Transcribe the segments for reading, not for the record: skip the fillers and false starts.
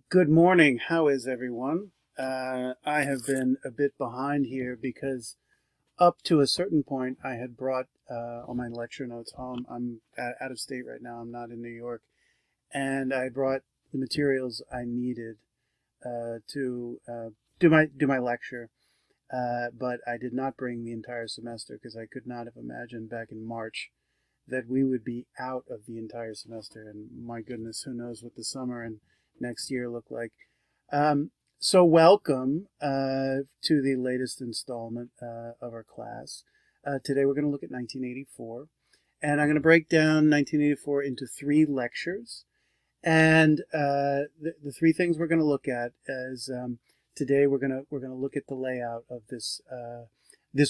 Good morning. How is everyone? I have been a bit behind here because up to a certain point I had brought all my lecture notes home. I'm out of state right now. I'm not in New York. And I brought the materials I needed to do my lecture. But I did not bring the entire semester because I could not have imagined back in March that we would be out of the entire semester. And my goodness, who knows what the summer and next year look like. So welcome to the latest installment of our class. Today we're going to look at 1984, and I'm going to break down 1984 into 3 lectures. And the 3 things we're going to look at is today we're going to look at the layout of this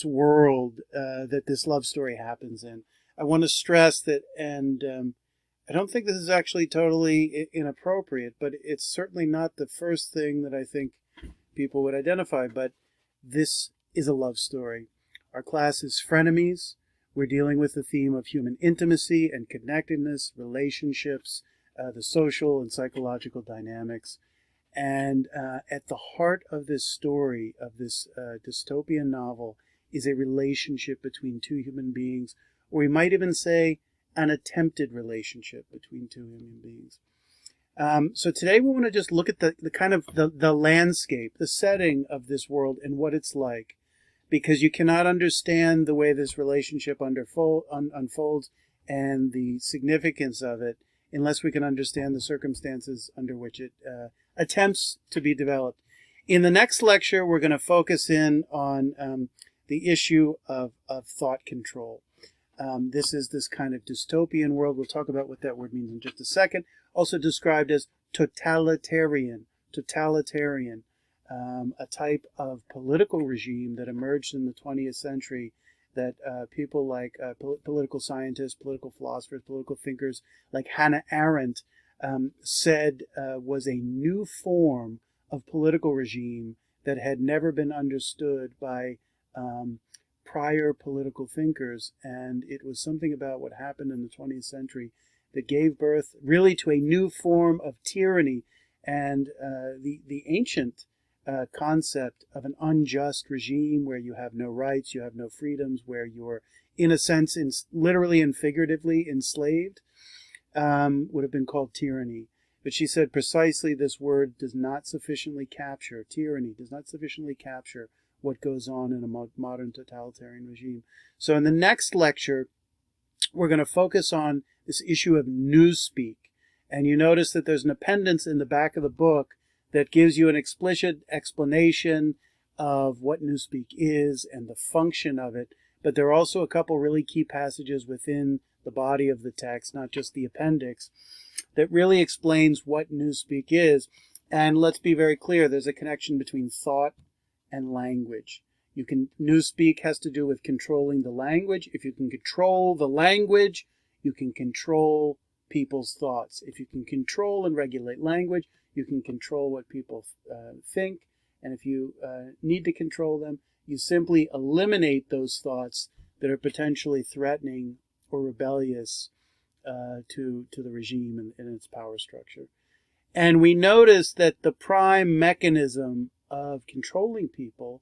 world that this love story happens in. I want to stress that, and I don't think this is actually totally inappropriate, but it's certainly not the first thing that I think people would identify, but this is a love story. Our class is Frenemies. We're dealing with the theme of human intimacy and connectedness, relationships, the social and psychological dynamics. And at the heart of this story, of this dystopian novel, is a relationship between 2 human beings, or we might even say an attempted relationship between 2 human beings. So today we want to just look at the kind of the landscape, the setting of this world and what it's like, because you cannot understand the way this relationship unfolds and the significance of it unless we can understand the circumstances under which it attempts to be developed. In the next lecture, we're going to focus in on the issue of thought control. This is this kind of dystopian world. We'll talk about what that word means in just a second. Also described as totalitarian, a type of political regime that emerged in the 20th century that people like political scientists, political philosophers, political thinkers like Hannah Arendt said was a new form of political regime that had never been understood by prior political thinkers, and it was something about what happened in the 20th century that gave birth really to a new form of tyranny and the ancient concept of an unjust regime where you have no rights, you have no freedoms, where you're in a sense literally and figuratively enslaved, would have been called tyranny. But she said precisely this word does not sufficiently capture, tyranny does not sufficiently capture what goes on in a modern totalitarian regime. So in the next lecture, we're going to focus on this issue of Newspeak. And you notice that there's an appendix in the back of the book that gives you an explicit explanation of what Newspeak is and the function of it. But there are also a couple really key passages within the body of the text, not just the appendix, that really explains what Newspeak is. And let's be very clear, there's a connection between thought and language. Newspeak has to do with controlling the language. If you can control the language, you can control people's thoughts. If you can control and regulate language, you can control what people think. And if you need to control them, you simply eliminate those thoughts that are potentially threatening or rebellious to the regime and its power structure. And we notice that the prime mechanism of controlling people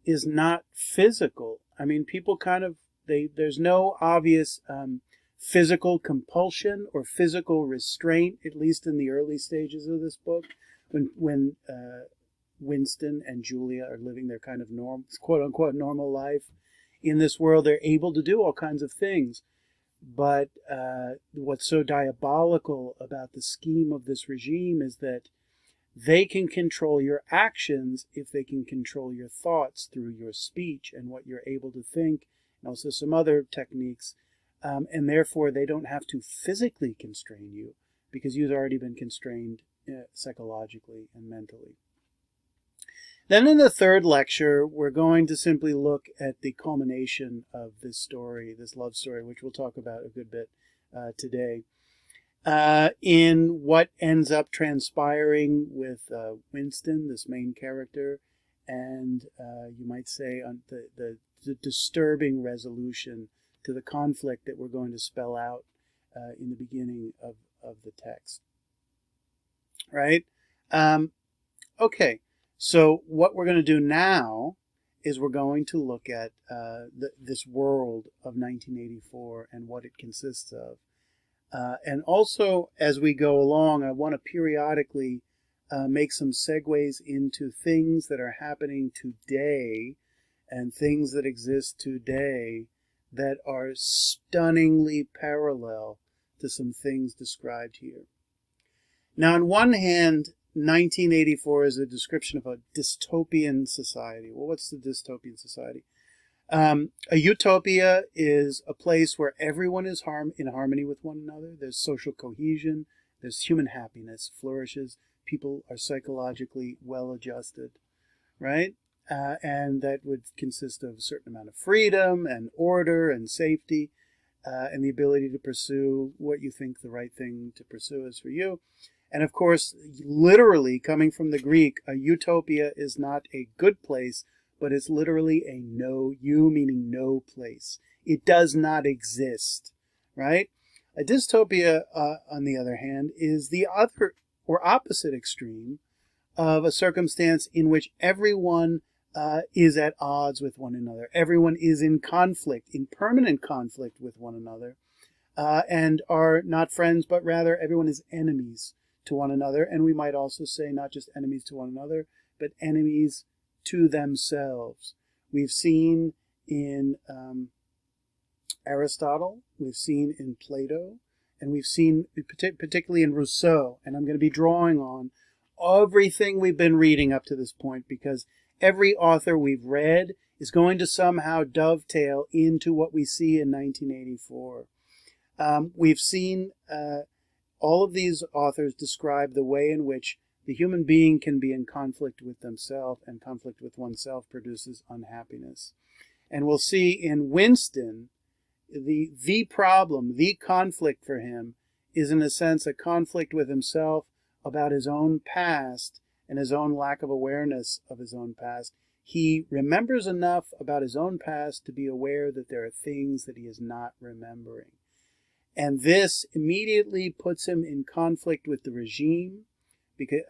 is not physical. I mean, people there's no obvious physical compulsion or physical restraint, at least in the early stages of this book, when Winston and Julia are living their kind of quote unquote normal life in this world. They're able to do all kinds of things. But what's so diabolical about the scheme of this regime is that they can control your actions if they can control your thoughts through your speech and what you're able to think, and also some other techniques. And therefore, they don't have to physically constrain you because you've already been constrained psychologically and mentally. Then in the third lecture, we're going to simply look at the culmination of this story, this love story, which we'll talk about a good bit today. In what ends up transpiring with Winston, this main character, and you might say the disturbing resolution to the conflict that we're going to spell out in the beginning of the text. Right? Okay, so what we're going to do now is we're going to look at this world of 1984 and what it consists of. And also, as we go along, I want to periodically make some segues into things that are happening today and things that exist today that are stunningly parallel to some things described here. Now, on one hand, 1984 is a description of a dystopian society. Well, what's the dystopian society? A utopia is a place where everyone is in harmony with one another. There's social cohesion. There's human happiness flourishes. People are psychologically well adjusted, right? And that would consist of a certain amount of freedom and order and safety and the ability to pursue what you think the right thing to pursue is for you. And of course, literally coming from the Greek, a utopia is not a good place, but it's literally a meaning no place. It does not exist, right? A dystopia, on the other hand, is the other or opposite extreme of a circumstance in which everyone is at odds with one another. Everyone is in conflict, in permanent conflict with one another, and are not friends, but rather everyone is enemies to one another. And we might also say not just enemies to one another, but enemies to themselves. We've seen in Aristotle, we've seen in Plato, and we've seen particularly in Rousseau. And I'm going to be drawing on everything we've been reading up to this point, because every author we've read is going to somehow dovetail into what we see in 1984. We've seen all of these authors describe the way in which the human being can be in conflict with themselves, and conflict with oneself produces unhappiness. And we'll see in Winston, the problem, the conflict for him is in a sense a conflict with himself about his own past and his own lack of awareness of his own past. He remembers enough about his own past to be aware that there are things that he is not remembering. And this immediately puts him in conflict with the regime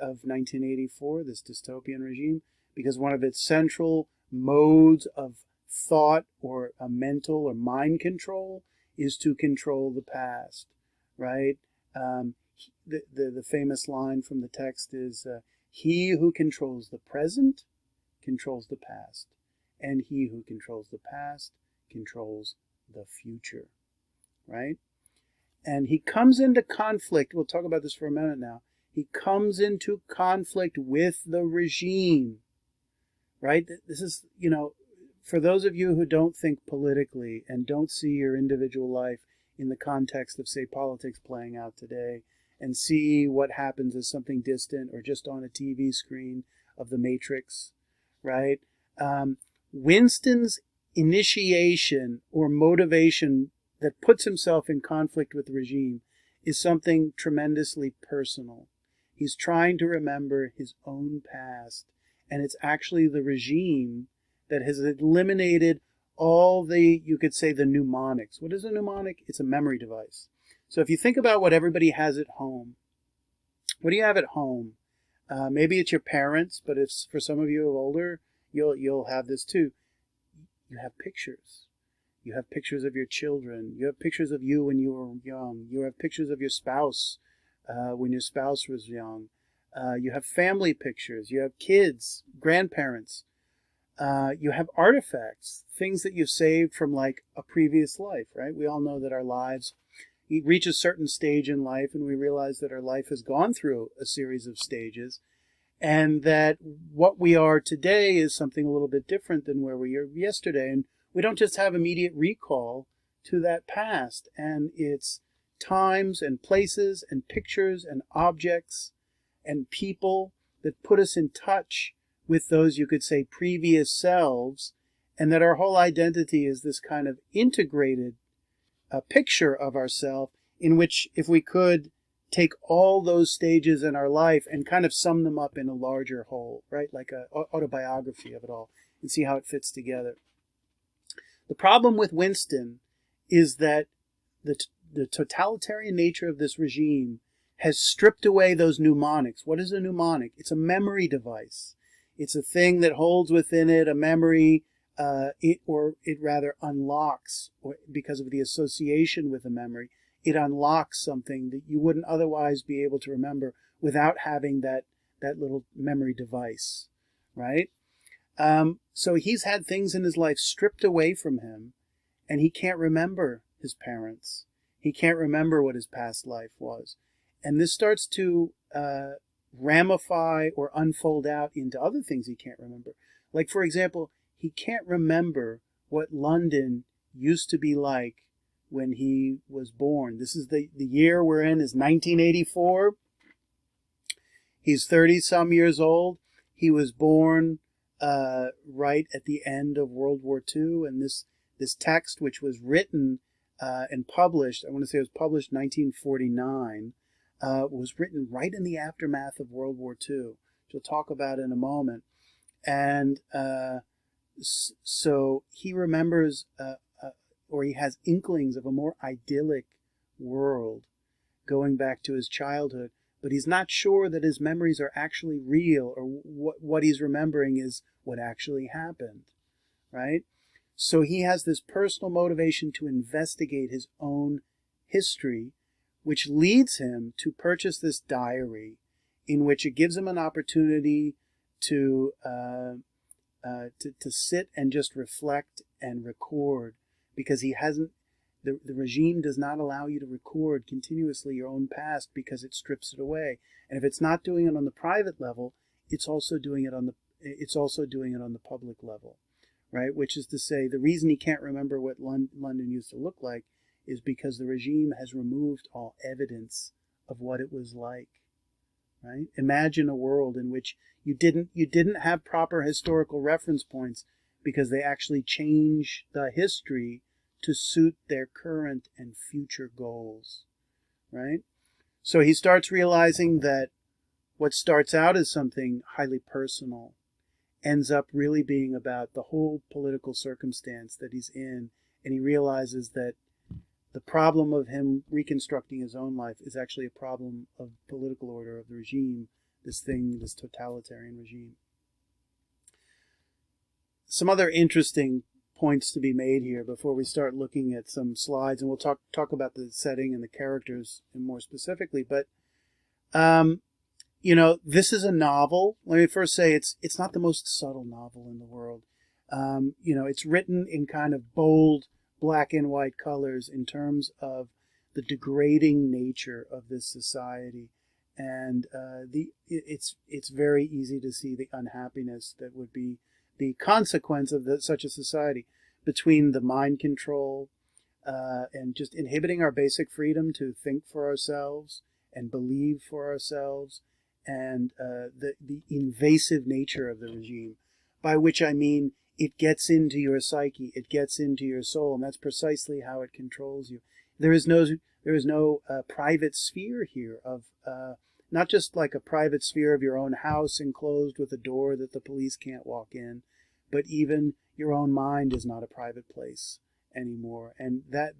of 1984, this dystopian regime, because one of its central modes of thought or a mental or mind control is to control the past, right? The famous line from the text is, he who controls the present controls the past, and he who controls the past controls the future, right? And he comes into conflict, we'll talk about this for a minute now, he comes into conflict with the regime, right? This is, for those of you who don't think politically and don't see your individual life in the context of, say, politics playing out today, and see what happens as something distant or just on a TV screen of the Matrix, right? Winston's initiation or motivation that puts himself in conflict with the regime is something tremendously personal. He's trying to remember his own past, and it's actually the regime that has eliminated all the, you could say, the mnemonics. What is a mnemonic? It's a memory device. So if you think about what everybody has at home, what do you have at home? Maybe it's your parents, but if for some of you who are older, you'll have this too. You have pictures. You have pictures of your children. You have pictures of you when you were young. You have pictures of your spouse when your spouse was young. You have family pictures. You have kids, grandparents. You have artifacts, things that you've saved from like a previous life, right? We all know that our lives reach a certain stage in life, and we realize that our life has gone through a series of stages, and that what we are today is something a little bit different than where we were yesterday. And we don't just have immediate recall to that past and its times and places and pictures and objects and people that put us in touch with those, you could say, previous selves, and that our whole identity is this kind of integrated picture of ourselves in which, if we could take all those stages in our life and kind of sum them up in a larger whole, right? Like an autobiography of it all, and see how it fits together. The problem with Winston is that the totalitarian nature of this regime has stripped away those mnemonics. What is a mnemonic? It's a memory device. It's a thing that holds within it a memory, it rather unlocks, or because of the association with a memory, it unlocks something that you wouldn't otherwise be able to remember without having that little memory device, right? So he's had things in his life stripped away from him, and he can't remember his parents. He can't remember what his past life was. And this starts to ramify or unfold out into other things he can't remember. Like, for example, he can't remember what London used to be like when he was born. This is the year we're in is 1984. He's 30-some years old. He was born right at the end of World War II, and this text, which was written and published, I want to say it was published in 1949, was written right in the aftermath of World War II, which we'll talk about in a moment. And so he remembers, or he has inklings of a more idyllic world going back to his childhood, but he's not sure that his memories are actually real, or what he's remembering is what actually happened, right? So he has this personal motivation to investigate his own history, which leads him to purchase this diary, in which it gives him an opportunity to sit and just reflect and record, because he hasn't. The regime does not allow you to record continuously your own past because it strips it away. And if it's not doing it on the private level, it's also doing it on the public level, right? Which is to say, the reason he can't remember what London used to look like is because the regime has removed all evidence of what it was like, right? Imagine a world in which you didn't have proper historical reference points because they actually change the history to suit their current and future goals, right? So he starts realizing that what starts out as something highly personal ends up really being about the whole political circumstance that he's in, and he realizes that the problem of him reconstructing his own life is actually a problem of political order, of the regime, this totalitarian regime. Some other interesting points to be made here before we start looking at some slides, and we'll talk about the setting and the characters more specifically. But this is a novel. Let me first say it's not the most subtle novel in the world. It's written in kind of bold black and white colors in terms of the degrading nature of this society, and it's very easy to see the unhappiness that would be the consequence of such a society, between the mind control and just inhibiting our basic freedom to think for ourselves and believe for ourselves, and the invasive nature of the regime, by which I mean it gets into your psyche, it gets into your soul, and that's precisely how it controls you. There is no private sphere here of not just like a private sphere of your own house enclosed with a door that the police can't walk in, but even your own mind is not a private place anymore. And that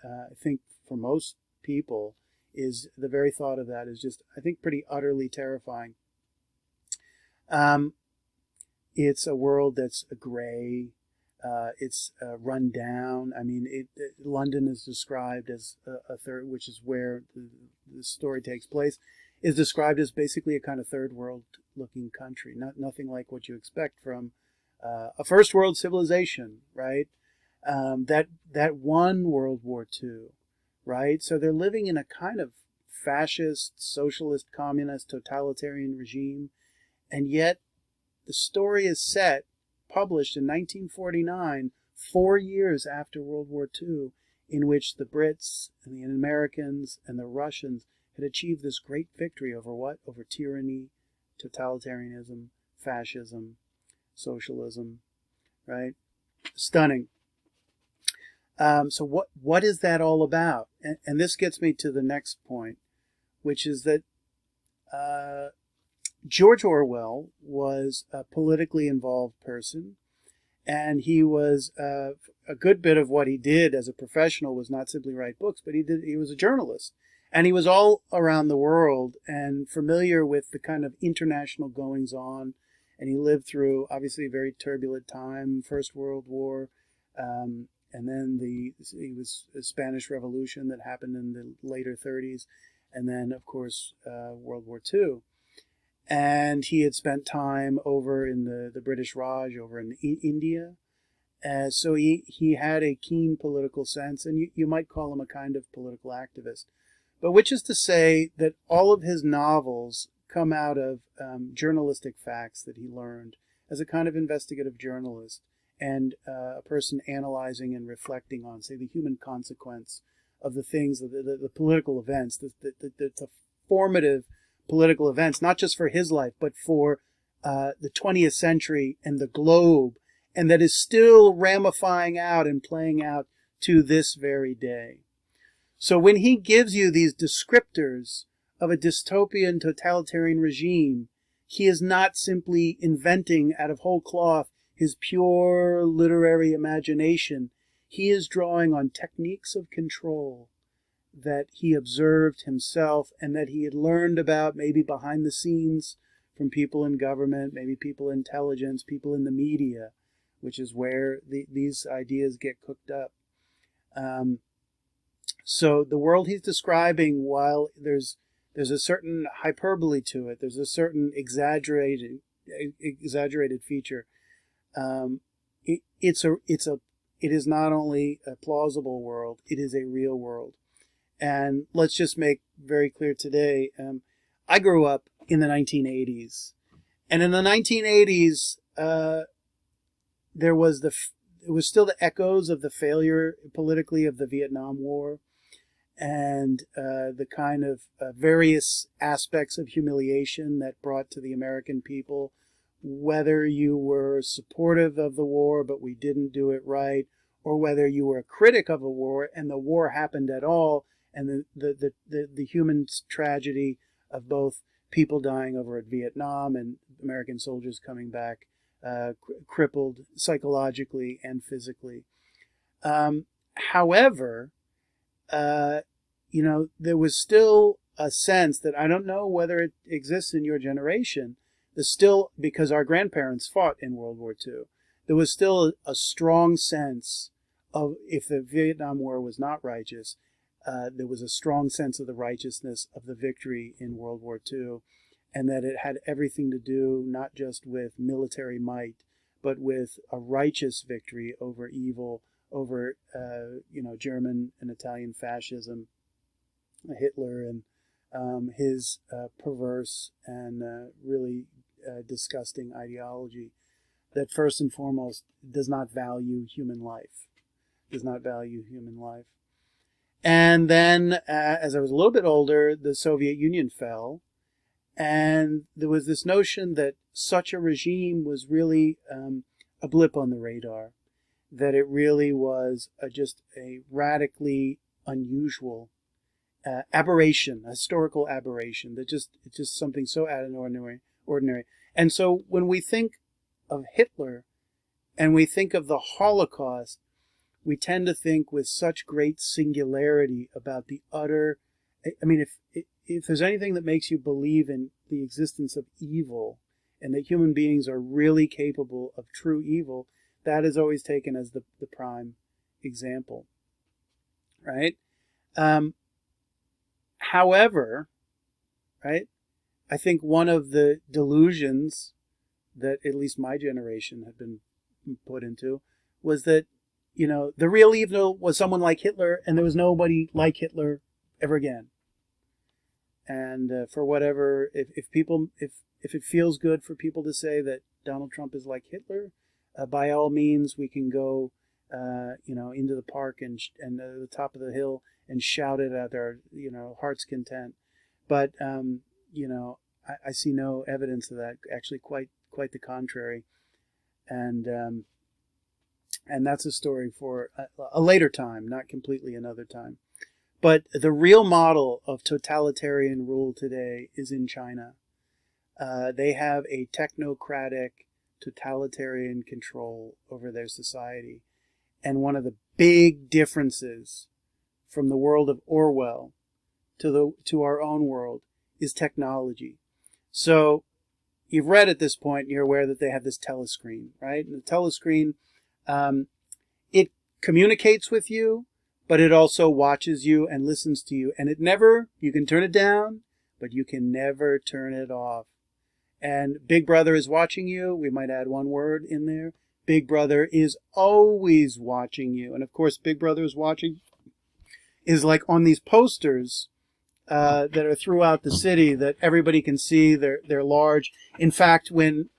I think for most people is the very thought of that is just, I think, pretty utterly terrifying. It's a world that's gray. It's run down. I mean, London is described as a third, which is where the story takes place, is described as basically a kind of third world looking country. Nothing like what you expect from a first world civilization, right? That won World War II, right? So they're living in a kind of fascist, socialist, communist, totalitarian regime, and yet the story is set, published in 1949, 4 years after World War II, in which the Brits and the Americans and the Russians had achieved this great victory over what? Over tyranny, totalitarianism, fascism, socialism, right? Stunning. So what is that all about? And this gets me to the next point, which is that George Orwell was a politically involved person, and he was a good bit of what he did as a professional was not simply write books, but he was a journalist. And he was all around the world and familiar with the kind of international goings on. And he lived through, obviously, a very turbulent time, First World War, and then the Spanish Revolution that happened in the later 30s, and then, of course, World War II. And he had spent time over in the British Raj, over in India. So he had a keen political sense, and you might call him a kind of political activist. But which is to say that all of his novels come out of journalistic facts that he learned as a kind of investigative journalist and a person analyzing and reflecting on, say, the human consequence of the things, the political events, the formative political events, not just for his life, but for the 20th century and the globe, and that is still ramifying out and playing out to this very day. So when he gives you these descriptors of a dystopian totalitarian regime, he is not simply inventing out of whole cloth his pure literary imagination. He is drawing on techniques of control that he observed himself and that he had learned about maybe behind the scenes from people in government, maybe people in intelligence, people in the media, which is where these ideas get cooked up. So the world he's describing, while there's a certain hyperbole to it, there's a certain exaggerated feature. It is not only a plausible world; it is a real world. And let's just make very clear today. I grew up in the 1980s, and in the 1980s, there was it was still the echoes of the failure politically of the Vietnam War, and the kind of various aspects of humiliation that brought to the American people, whether you were supportive of the war but we didn't do it right, or whether you were a critic of a war and the war happened at all, and the human tragedy of both people dying over at Vietnam and American soldiers coming back crippled psychologically and physically. However, there was still a sense that, I don't know whether it exists in your generation, because our grandparents fought in World War II, there was still a strong sense of, if the Vietnam War was not righteous, there was a strong sense of the righteousness of the victory in World War II, and that it had everything to do not just with military might, but with a righteous victory over evil, over German and Italian fascism, Hitler and his perverse and really disgusting ideology that first and foremost does not value human life. And then, as I was a little bit older, the Soviet Union fell, and there was this notion that such a regime was really a blip on the radar, that it really was just a radically unusual aberration, a historical aberration, that it's just something so out of ordinary. And so when we think of Hitler and we think of the Holocaust, we tend to think with such great singularity about the utter, I mean, if there's anything that makes you believe in the existence of evil and that human beings are really capable of true evil, that is always taken as the prime example, right? However, right, I think one of the delusions that at least my generation had been put into was that, the real evil was someone like Hitler, and there was nobody like Hitler ever again. And for whatever, if it feels good for people to say that Donald Trump is like Hitler, by all means, we can go, into the park and the top of the hill and shout it at our, heart's content. But I see no evidence of that. Actually, quite the contrary. And that's a story for a later time, not completely another time. But the real model of totalitarian rule today is in China. They have a technocratic, totalitarian control over their society. And one of the big differences from the world of Orwell to our own world is technology. So you've read at this point, and you're aware that they have this telescreen, right? And the telescreen, it communicates with you, but it also watches you and listens to you. And it never, you can turn it down, but you can never turn it off. And Big Brother is watching you. We might add one word in there. Big Brother is always watching you. And of course, Big Brother is watching is like on these posters that are throughout the city that everybody can see. They're large. In fact, when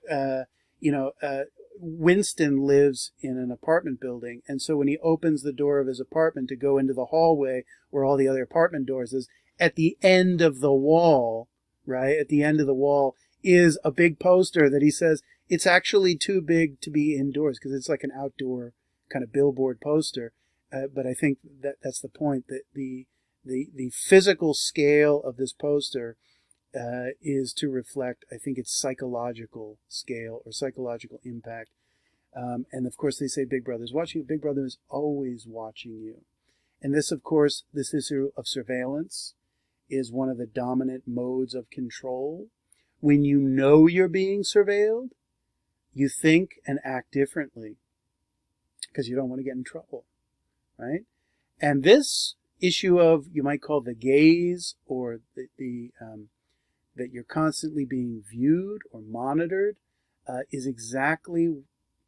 Winston lives in an apartment building, and so when he opens the door of his apartment to go into the hallway where all the other apartment doors is, at the end of the wall, right, at the end of the wall is a big poster that he says it's actually too big to be indoors because it's like an outdoor kind of billboard poster. But I think that's the point, that the physical scale of this poster is to reflect, I think, its psychological scale or psychological impact. And of course, they say Big Brother is watching you. Big Brother is always watching you. And this, of course, this issue of surveillance is one of the dominant modes of control. When you know you're being surveilled, you think and act differently because you don't want to get in trouble, right? And this issue of, you might call the gaze, or that you're constantly being viewed or monitored, is exactly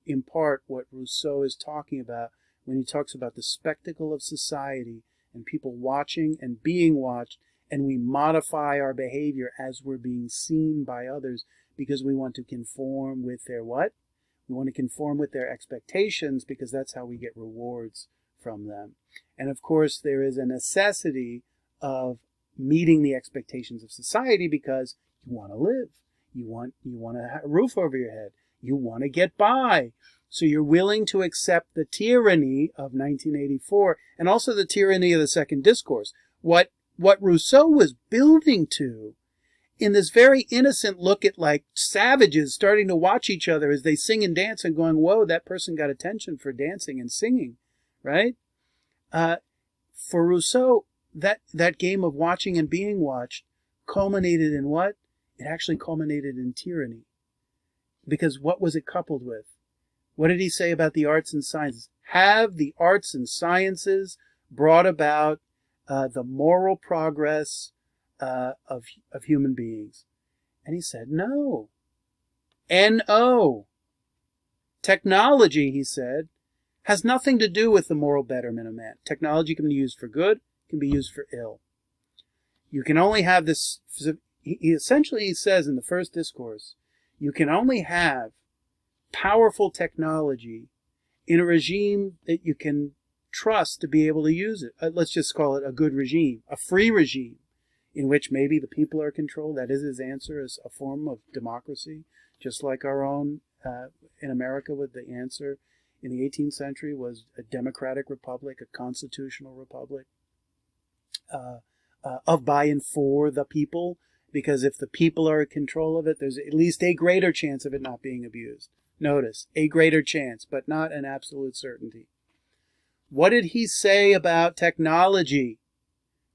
in part what Rousseau is talking about when he talks about the spectacle of society and people watching and being watched, and we modify our behavior as we're being seen by others because we want to conform with their what? We want to conform with their expectations because that's how we get rewards from them. And of course, there is a necessity of meeting the expectations of society because you want to live. You want to have a roof over your head. You want to get by. So you're willing to accept the tyranny of 1984 and also the tyranny of the Second Discourse. What Rousseau was building to in this very innocent look at like savages starting to watch each other as they sing and dance and going, whoa, that person got attention for dancing and singing, right? For Rousseau, that game of watching and being watched culminated in what? It actually culminated in tyranny. Because what was it coupled with? What did he say about the arts and sciences? Have the arts and sciences brought about the moral progress of human beings? And he said, no. N-O. Technology, he said, has nothing to do with the moral betterment of man. Technology can be used for good, can be used for ill. You can only have this, he essentially says in the first discourse, you can only have powerful technology in a regime that you can trust to be able to use it. Let's just call it a good regime, a free regime, in which maybe the people are controlled. That is his answer, is a form of democracy, just like our own in America, with the answer in the 18th century was a democratic republic, a constitutional republic of, by, and for the people, because if the people are in control of it, there's at least a greater chance of it not being abused. Notice, a greater chance, but not an absolute certainty. What did he say about technology?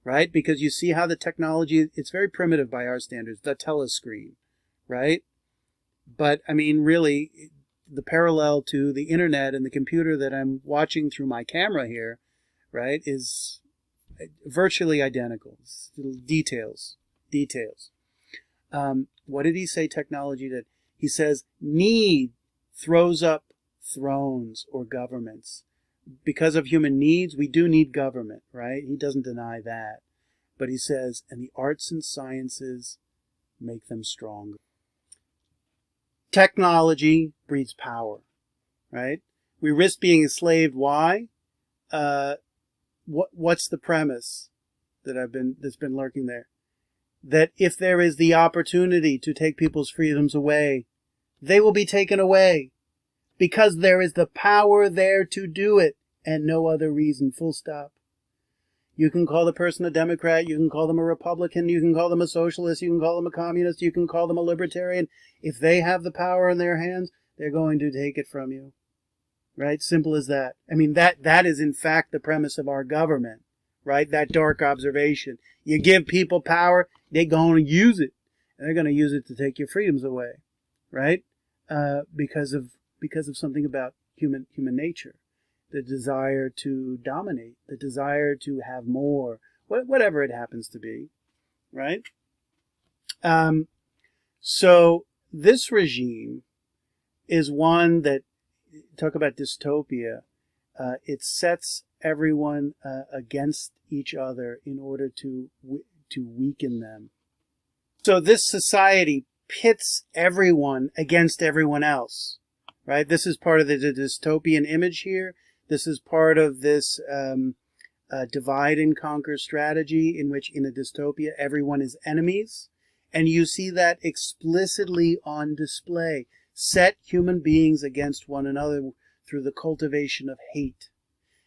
Right? Because you see how the technology, it's very primitive by our standards, the telescreen, right? But, I mean, really, the parallel to the internet and the computer that I'm watching through my camera here, right, is virtually identical. It's little details. What did he say technology did? He says, need throws up thrones or governments. Because of human needs, we do need government, right? He doesn't deny that. But he says, and the arts and sciences make them stronger. Technology breeds power, right? We risk being enslaved. Why? What's the premise that's been lurking there? That if there is the opportunity to take people's freedoms away, they will be taken away because there is the power there to do it and no other reason, full stop. You can call the person a Democrat, you can call them a Republican, you can call them a socialist, you can call them a communist, you can call them a libertarian. If they have the power in their hands, they're going to take it from you. Right? Simple as that. I mean, that is in fact the premise of our government. right? That dark observation. You give people power, they're going to use it. And they're going to use it to take your freedoms away, right? Because of something about human nature, the desire to dominate, the desire to have more, whatever it happens to be, right? So this regime is one that, talk about dystopia, it sets everyone against each other in order to weaken them. So this society pits everyone against everyone else, right? This is part of the dystopian image here. This is part of this divide and conquer strategy in which, in a dystopia, everyone is enemies. And you see that explicitly on display. Set human beings against one another through the cultivation of hate.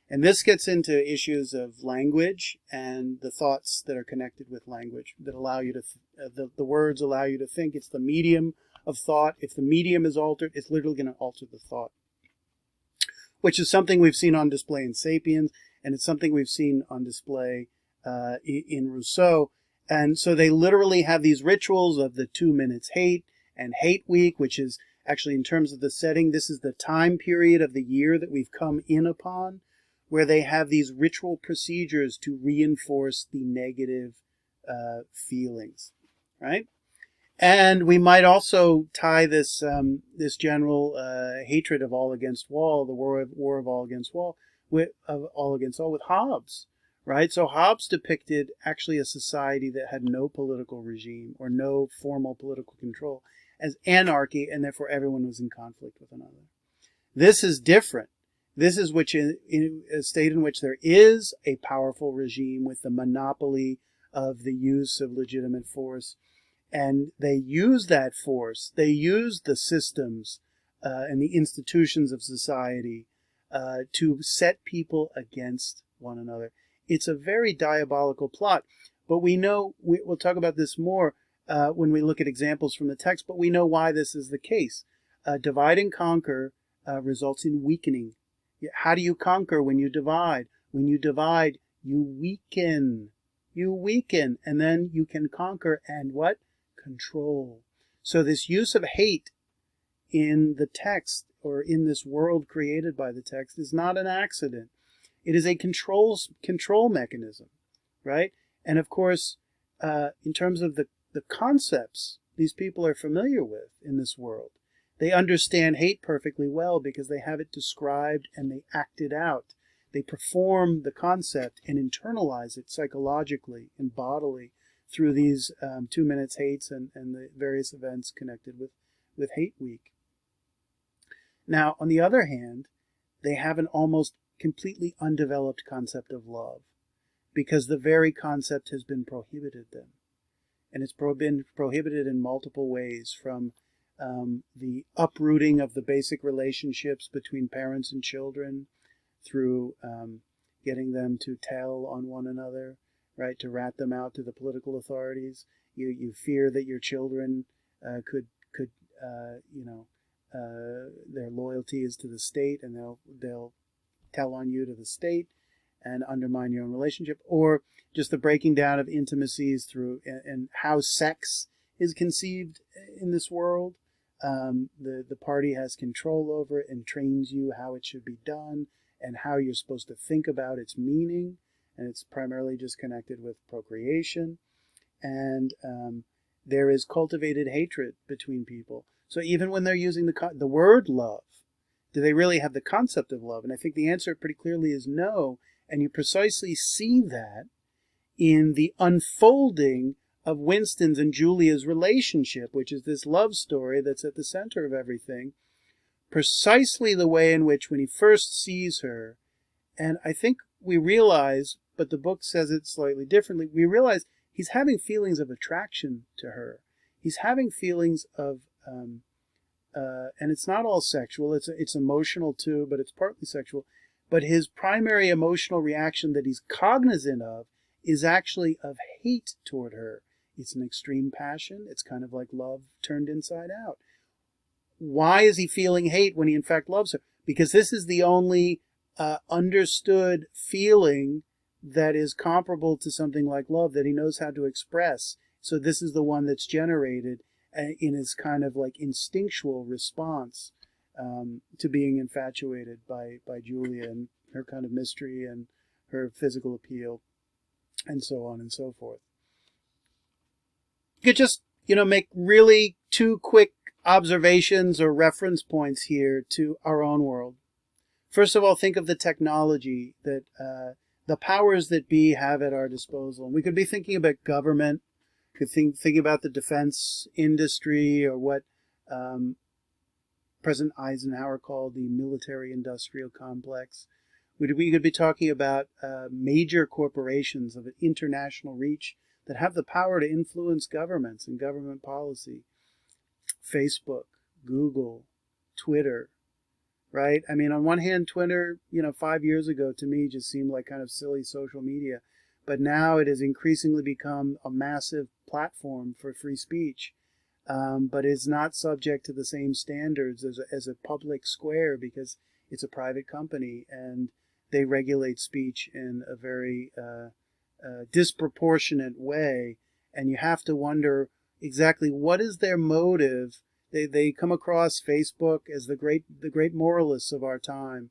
And this gets into issues of language and the thoughts that are connected with language that allow you to, the words allow you to think. It's the medium of thought. If the medium is altered, it's literally going to alter the thought, which is something we've seen on display in Sapiens, and it's something we've seen on display in Rousseau. And so they literally have these rituals of the 2 minutes hate and hate week, which is actually, in terms of the setting, this is the time period of the year that we've come in upon, where they have these ritual procedures to reinforce the negative feelings, right? And we might also tie this this general hatred of all against all, the war of all against all, with Hobbes, right? So Hobbes depicted actually a society that had no political regime or no formal political control as anarchy, and therefore everyone was in conflict with another. This is different. This is in a state in which there is a powerful regime with the monopoly of the use of legitimate force. And they use that force. They use the systems and the institutions of society to set people against one another. It's a very diabolical plot. But we know, we'll talk about this more when we look at examples from the text, but we know why this is the case. Divide and conquer results in weakening. How do you conquer when you divide? When you divide, you weaken. You weaken, and then you can conquer and what? Control. So this use of hate in the text, or in this world created by the text, is not an accident. It is a control mechanism, right? And of course, in terms of the concepts these people are familiar with in this world, they understand hate perfectly well because they have it described and they act it out. They perform the concept and internalize it psychologically and bodily through these 2 minutes hates and the various events connected with Hate Week. Now, on the other hand, they have an almost completely undeveloped concept of love because the very concept has been prohibited them. And it's been prohibited in multiple ways, from the uprooting of the basic relationships between parents and children through getting them to tell on one another, right, to rat them out to the political authorities. You fear that your children could their loyalty is to the state, and they'll tell on you to the state and undermine your own relationship, or just the breaking down of intimacies through and how sex is conceived in this world. The party has control over it and trains you how it should be done and how you're supposed to think about its meaning, and it's primarily just connected with procreation. And there is cultivated hatred between people. So even when they're using the word love, do they really have the concept of love? And I think the answer pretty clearly is no. And you precisely see that in the unfolding of Winston's and Julia's relationship, which is this love story that's at the center of everything. Precisely the way in which, when he first sees her, and I think we realize, but the book says it slightly differently, we realize he's having feelings of attraction to her. He's having feelings of, and it's not all sexual, it's emotional too, but it's partly sexual. But his primary emotional reaction that he's cognizant of is actually of hate toward her. It's an extreme passion. It's kind of like love turned inside out. Why is he feeling hate when he in fact loves her? Because this is the only understood feeling that is comparable to something like love that he knows how to express. So this is the one that's generated in his kind of like instinctual response to being infatuated by Julia and her kind of mystery and her physical appeal, and so on and so forth. You could just, make really two quick observations or reference points here to our own world. First of all, think of the technology that the powers that be have at our disposal. We could be thinking about government, could think about the defense industry, or what President Eisenhower called the military-industrial complex. We could be talking about major corporations of an international reach that have the power to influence governments and government policy. Facebook, Google, Twitter, right? I mean, on one hand, Twitter, 5 years ago to me just seemed like kind of silly social media. But now it has increasingly become a massive platform for free speech. But is not subject to the same standards as a public square because it's a private company and they regulate speech in a very disproportionate way. And you have to wonder exactly what is their motive. They come across Facebook as the great moralists of our time,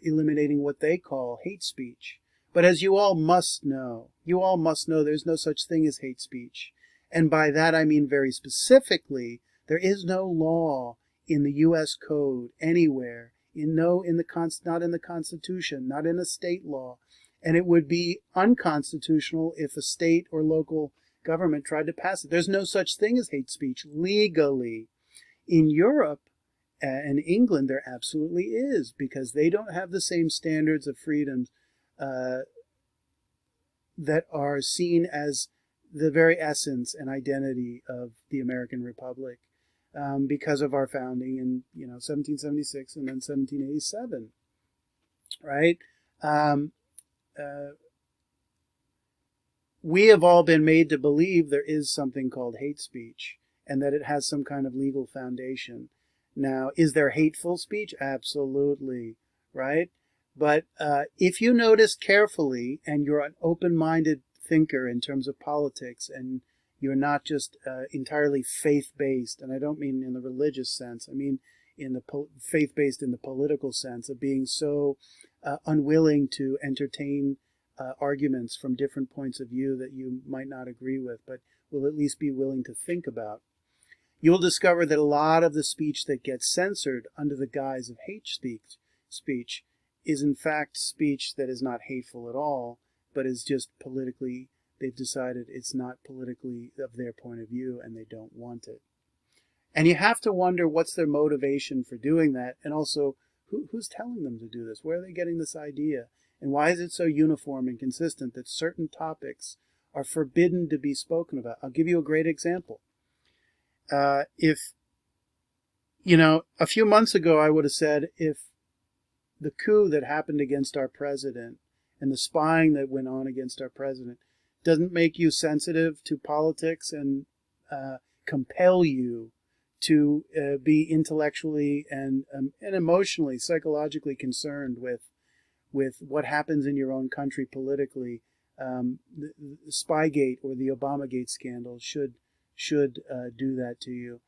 eliminating what they call hate speech. But as you all must know, there's no such thing as hate speech. And by that I mean very specifically, there is no law in the U.S. Code anywhere, not in the Constitution, not in a state law. And it would be unconstitutional if a state or local government tried to pass it. There's no such thing as hate speech legally. In Europe and England, there absolutely is, because they don't have the same standards of freedoms that are seen as the very essence and identity of the American Republic, because of our founding in 1776 and then 1787, right? We have all been made to believe there is something called hate speech and that it has some kind of legal foundation. Now, is there hateful speech? Absolutely, right? But if you notice carefully and you're an open-minded thinker in terms of politics and you're not just entirely faith-based, and I don't mean in the religious sense, I mean in the faith-based in the political sense of being so unwilling to entertain arguments from different points of view that you might not agree with, but will at least be willing to think about. You'll discover that a lot of the speech that gets censored under the guise of hate speech is in fact speech that is not hateful at all, but is just politically, they've decided it's not politically of their point of view and they don't want it. And you have to wonder what's their motivation for doing that, and also who's telling them to do this? Where are they getting this idea? And why is it so uniform and consistent that certain topics are forbidden to be spoken about? I'll give you a great example. If, a few months ago I would have said if the coup that happened against our president and the spying that went on against our president doesn't make you sensitive to politics and compel you to be intellectually and emotionally, psychologically concerned with what happens in your own country politically, the Spygate or the Obamagate scandal should do that to you.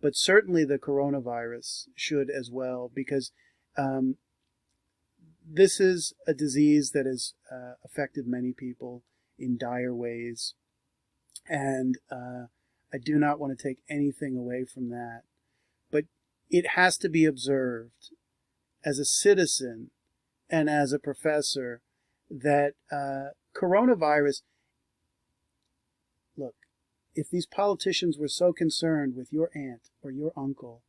But certainly the coronavirus should as well, because this is a disease that has affected many people in dire ways. And I do not want to take anything away from that. But it has to be observed as a citizen and as a professor that coronavirus, look, if these politicians were so concerned with your aunt or your uncle,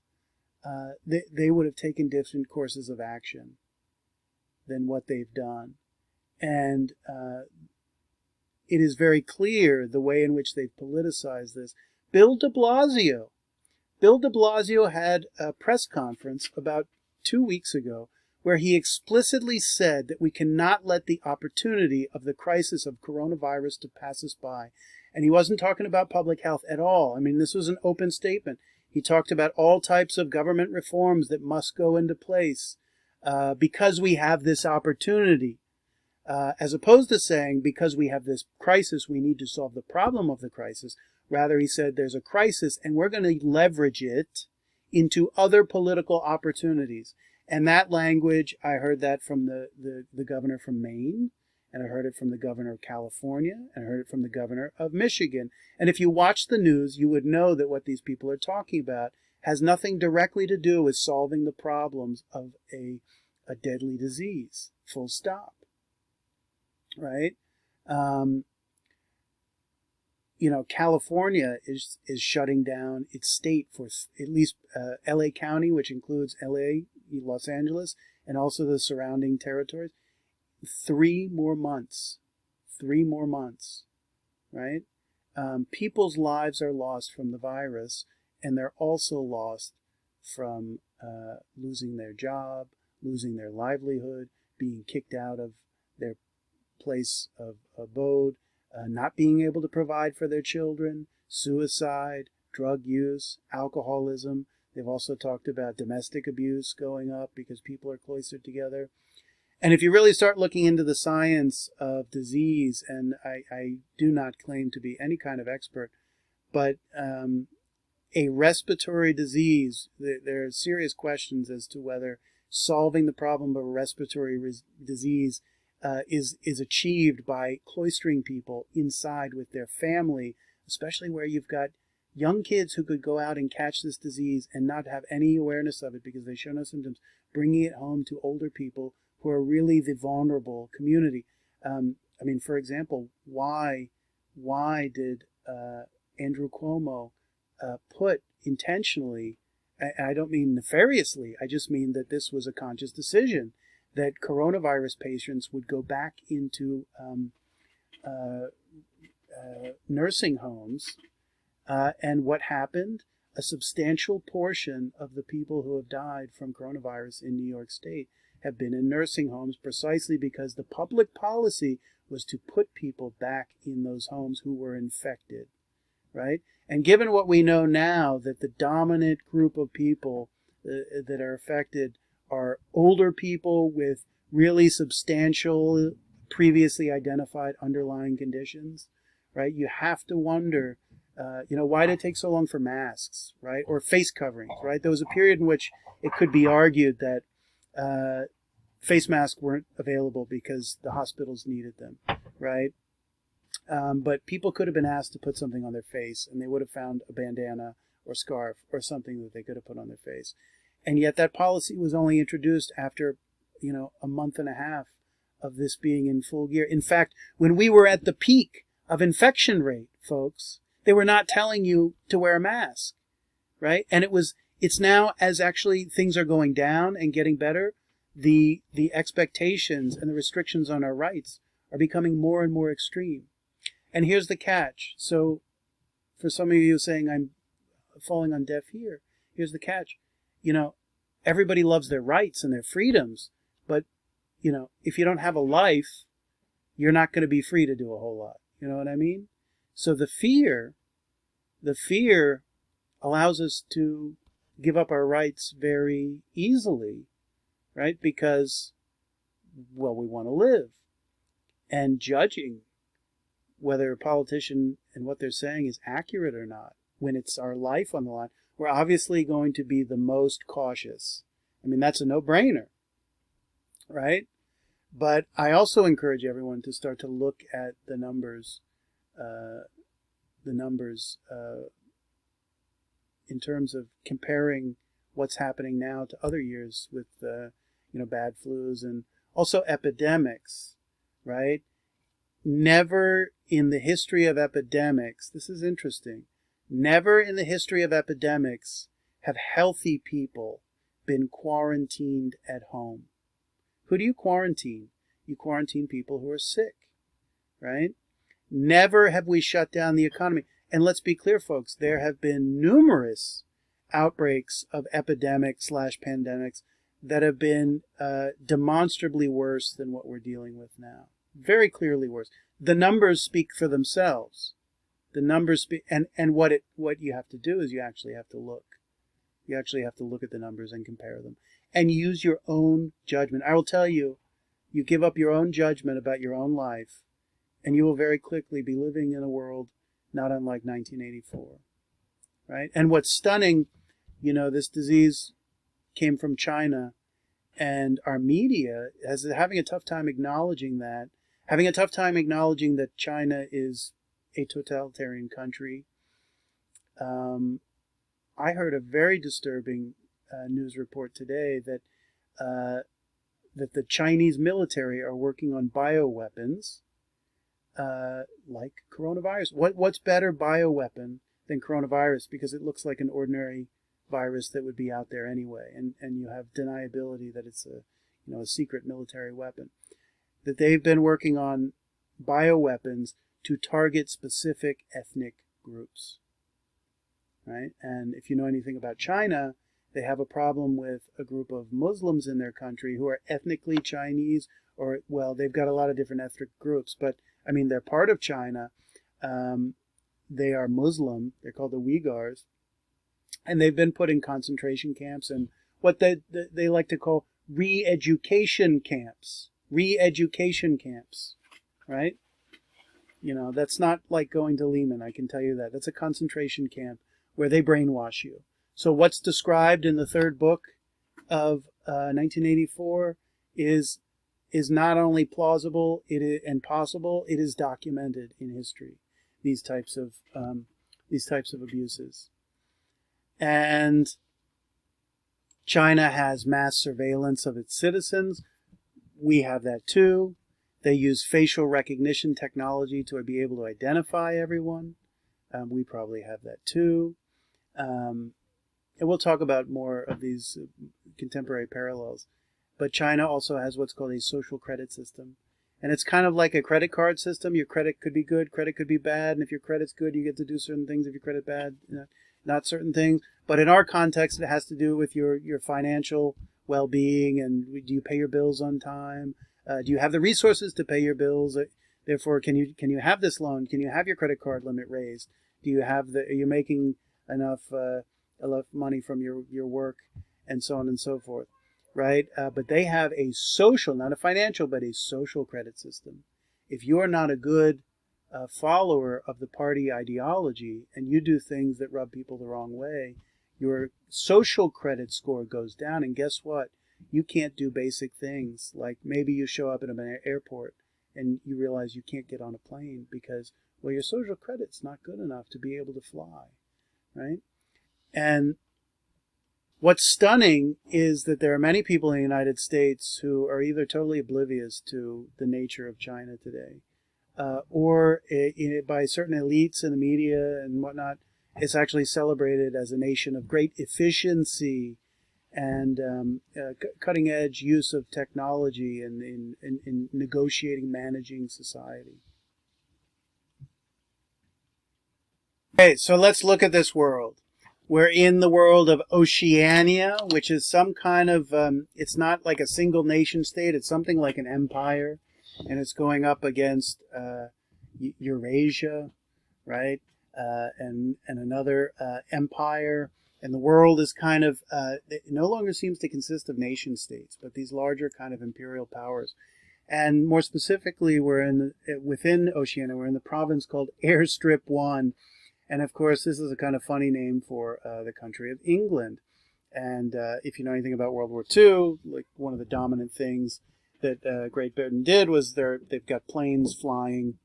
they would have taken different courses of action than what they've done. And it is very clear the way in which they've politicized this. Bill de Blasio had a press conference about 2 weeks ago where he explicitly said that we cannot let the opportunity of the crisis of coronavirus to pass us by. And he wasn't talking about public health at all. I mean, this was an open statement. He talked about all types of government reforms that must go into place because we have this opportunity. as opposed to saying, because we have this crisis, we need to solve the problem of the crisis. Rather, he said, there's a crisis, and we're going to leverage it into other political opportunities. And that language, I heard that from the governor from Maine, and I heard it from the governor of California, and I heard it from the governor of Michigan. And if you watch the news, you would know that what these people are talking about has nothing directly to do with solving the problems of a deadly disease. Full stop. Right? California is shutting down its state for at least LA County, which includes LA, Los Angeles, and also the surrounding territories. 3 more months. 3 more months. Right? People's lives are lost from the virus, and they're also lost from losing their job, losing their livelihood, being kicked out of their place of abode, not being able to provide for their children, suicide, drug use, alcoholism. They've also talked about domestic abuse going up because people are cloistered together. And if you really start looking into the science of disease, and I do not claim to be any kind of expert, but a respiratory disease, there are serious questions as to whether solving the problem of a respiratory disease is achieved by cloistering people inside with their family, especially where you've got young kids who could go out and catch this disease and not have any awareness of it because they show no symptoms, bringing it home to older people who are really the vulnerable community. For example, why did Andrew Cuomo put intentionally, I don't mean nefariously, I just mean that this was a conscious decision, that coronavirus patients would go back into nursing homes. And what happened? A substantial portion of the people who have died from coronavirus in New York State have been in nursing homes precisely because the public policy was to put people back in those homes who were infected, right? And given what we know now, that the dominant group of people that are affected are older people with really substantial, previously identified underlying conditions, right? You have to wonder, why did it take so long for masks, right? Or face coverings, right? There was a period in which it could be argued that face masks weren't available because the hospitals needed them, right? But people could have been asked to put something on their face, and they would have found a bandana or scarf or something that they could have put on their face. And yet that policy was only introduced after, a month and a half of this being in full gear. In fact, when we were at the peak of infection rate, folks, they were not telling you to wear a mask, right? And it's now, as actually things are going down and getting better, the expectations and the restrictions on our rights are becoming more and more extreme. And here's the catch. So for some of you saying I'm falling on deaf ear, here's the catch. Everybody loves their rights and their freedoms, but, if you don't have a life, you're not going to be free to do a whole lot. You know what I mean? So the fear allows us to give up our rights very easily, right? Because, we want to live. And judging whether a politician and what they're saying is accurate or not, when it's our life on the line, we're obviously going to be the most cautious. That's a no-brainer, right? But I also encourage everyone to start to look at the numbers in terms of comparing what's happening now to other years with, bad flus and also epidemics, right? Never in the history of epidemics, this is interesting, never in the history of epidemics have healthy people been quarantined at home. Who do you quarantine? You quarantine people who are sick, right? Never have we shut down the economy. And let's be clear, folks, there have been numerous outbreaks of epidemics/pandemics that have been demonstrably worse than what we're dealing with now. Very clearly worse. The numbers speak for themselves. The numbers speak, and what you have to do is you actually have to look. You actually have to look at the numbers and compare them and use your own judgment. I will tell you, You give up your own judgment about your own life, and you will very quickly be living in a world not unlike 1984, right? And what's stunning, this disease came from China, and our media is having a tough time acknowledging that, China is a totalitarian country. I heard a very disturbing news report today that the Chinese military are working on bioweapons, like coronavirus. What's better bioweapon than coronavirus? Because it looks like an ordinary virus that would be out there anyway, and you have deniability that it's a secret military weapon. That they've been working on bioweapons to target specific ethnic groups, right? And if you know anything about China, they have a problem with a group of Muslims in their country who are ethnically Chinese, or, well, they've got a lot of different ethnic groups, but, I mean, they're part of China. They are Muslim. They're called the Uyghurs. And they've been put in concentration camps and what they like to call re-education camps. Re-education camps, right? That's not like going to Lehman, I can tell you that. That's a concentration camp where they brainwash you. So what's described in the third book of 1984 is not only plausible and possible, it is documented in history. These types of abuses. And China has mass surveillance of its citizens. We have that too. They use facial recognition technology to be able to identify everyone. We probably have that too. And we'll talk about more of these contemporary parallels. But China also has what's called a social credit system. And it's kind of like a credit card system. Your credit could be good, credit could be bad. And if your credit's good, you get to do certain things. If your credit bad, not certain things. But in our context, it has to do with your financial well-being, and do you pay your bills on time? Do you have the resources to pay your bills? Therefore, can you have this loan? Can you have your credit card limit raised? Are you making enough money from your work, and so on and so forth, right? But they have a social, not a financial, but a social credit system. If you are not a good follower of the party ideology and you do things that rub people the wrong way, your social credit score goes down, and guess what? You can't do basic things, like maybe you show up at an airport and you realize you can't get on a plane because, well, your social credit's not good enough to be able to fly, right? And what's stunning is that there are many people in the United States who are either totally oblivious to the nature of China today, or by certain elites in the media and whatnot, it's actually celebrated as a nation of great efficiency and cutting-edge use of technology in negotiating, managing society. Okay, so let's look at this world. We're in the world of Oceania, which is some kind of, it's not like a single nation state, it's something like an empire, and it's going up against Eurasia, right? And another empire. And the world is kind of, it no longer seems to consist of nation states, but these larger kind of imperial powers. And more specifically, we're within Oceania, we're in the province called Airstrip 1. And of course, this is a kind of funny name for the country of England. And if you know anything about World War II, like one of the dominant things that Great Britain did was they've got planes flying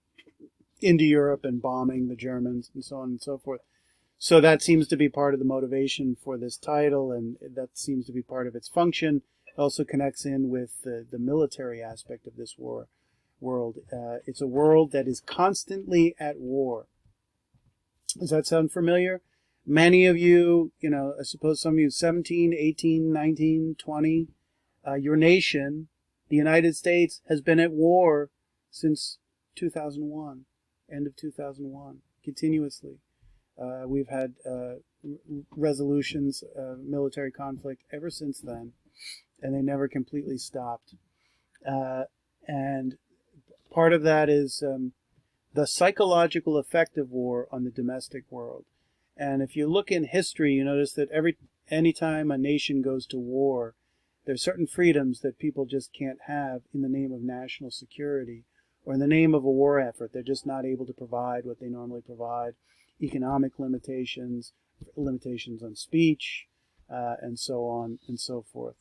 into Europe and bombing the Germans and so on and so forth. So that seems to be part of the motivation for this title, and that seems to be part of its function. It also connects in with the military aspect of this world. It's a world that is constantly at war. Does that sound familiar? Many of you, I suppose some of you, 17, 18, 19, 20, your nation, the United States, has been at war since 2001, end of 2001, continuously. We've had resolutions of military conflict ever since then, and they never completely stopped. And part of that is the psychological effect of war on the domestic world. And if you look in history, you notice that anytime a nation goes to war, There are certain freedoms that people just can't have in the name of national security or in the name of a war effort. They're just not able to provide what they normally provide. Economic limitations, limitations on speech, and so on and so forth.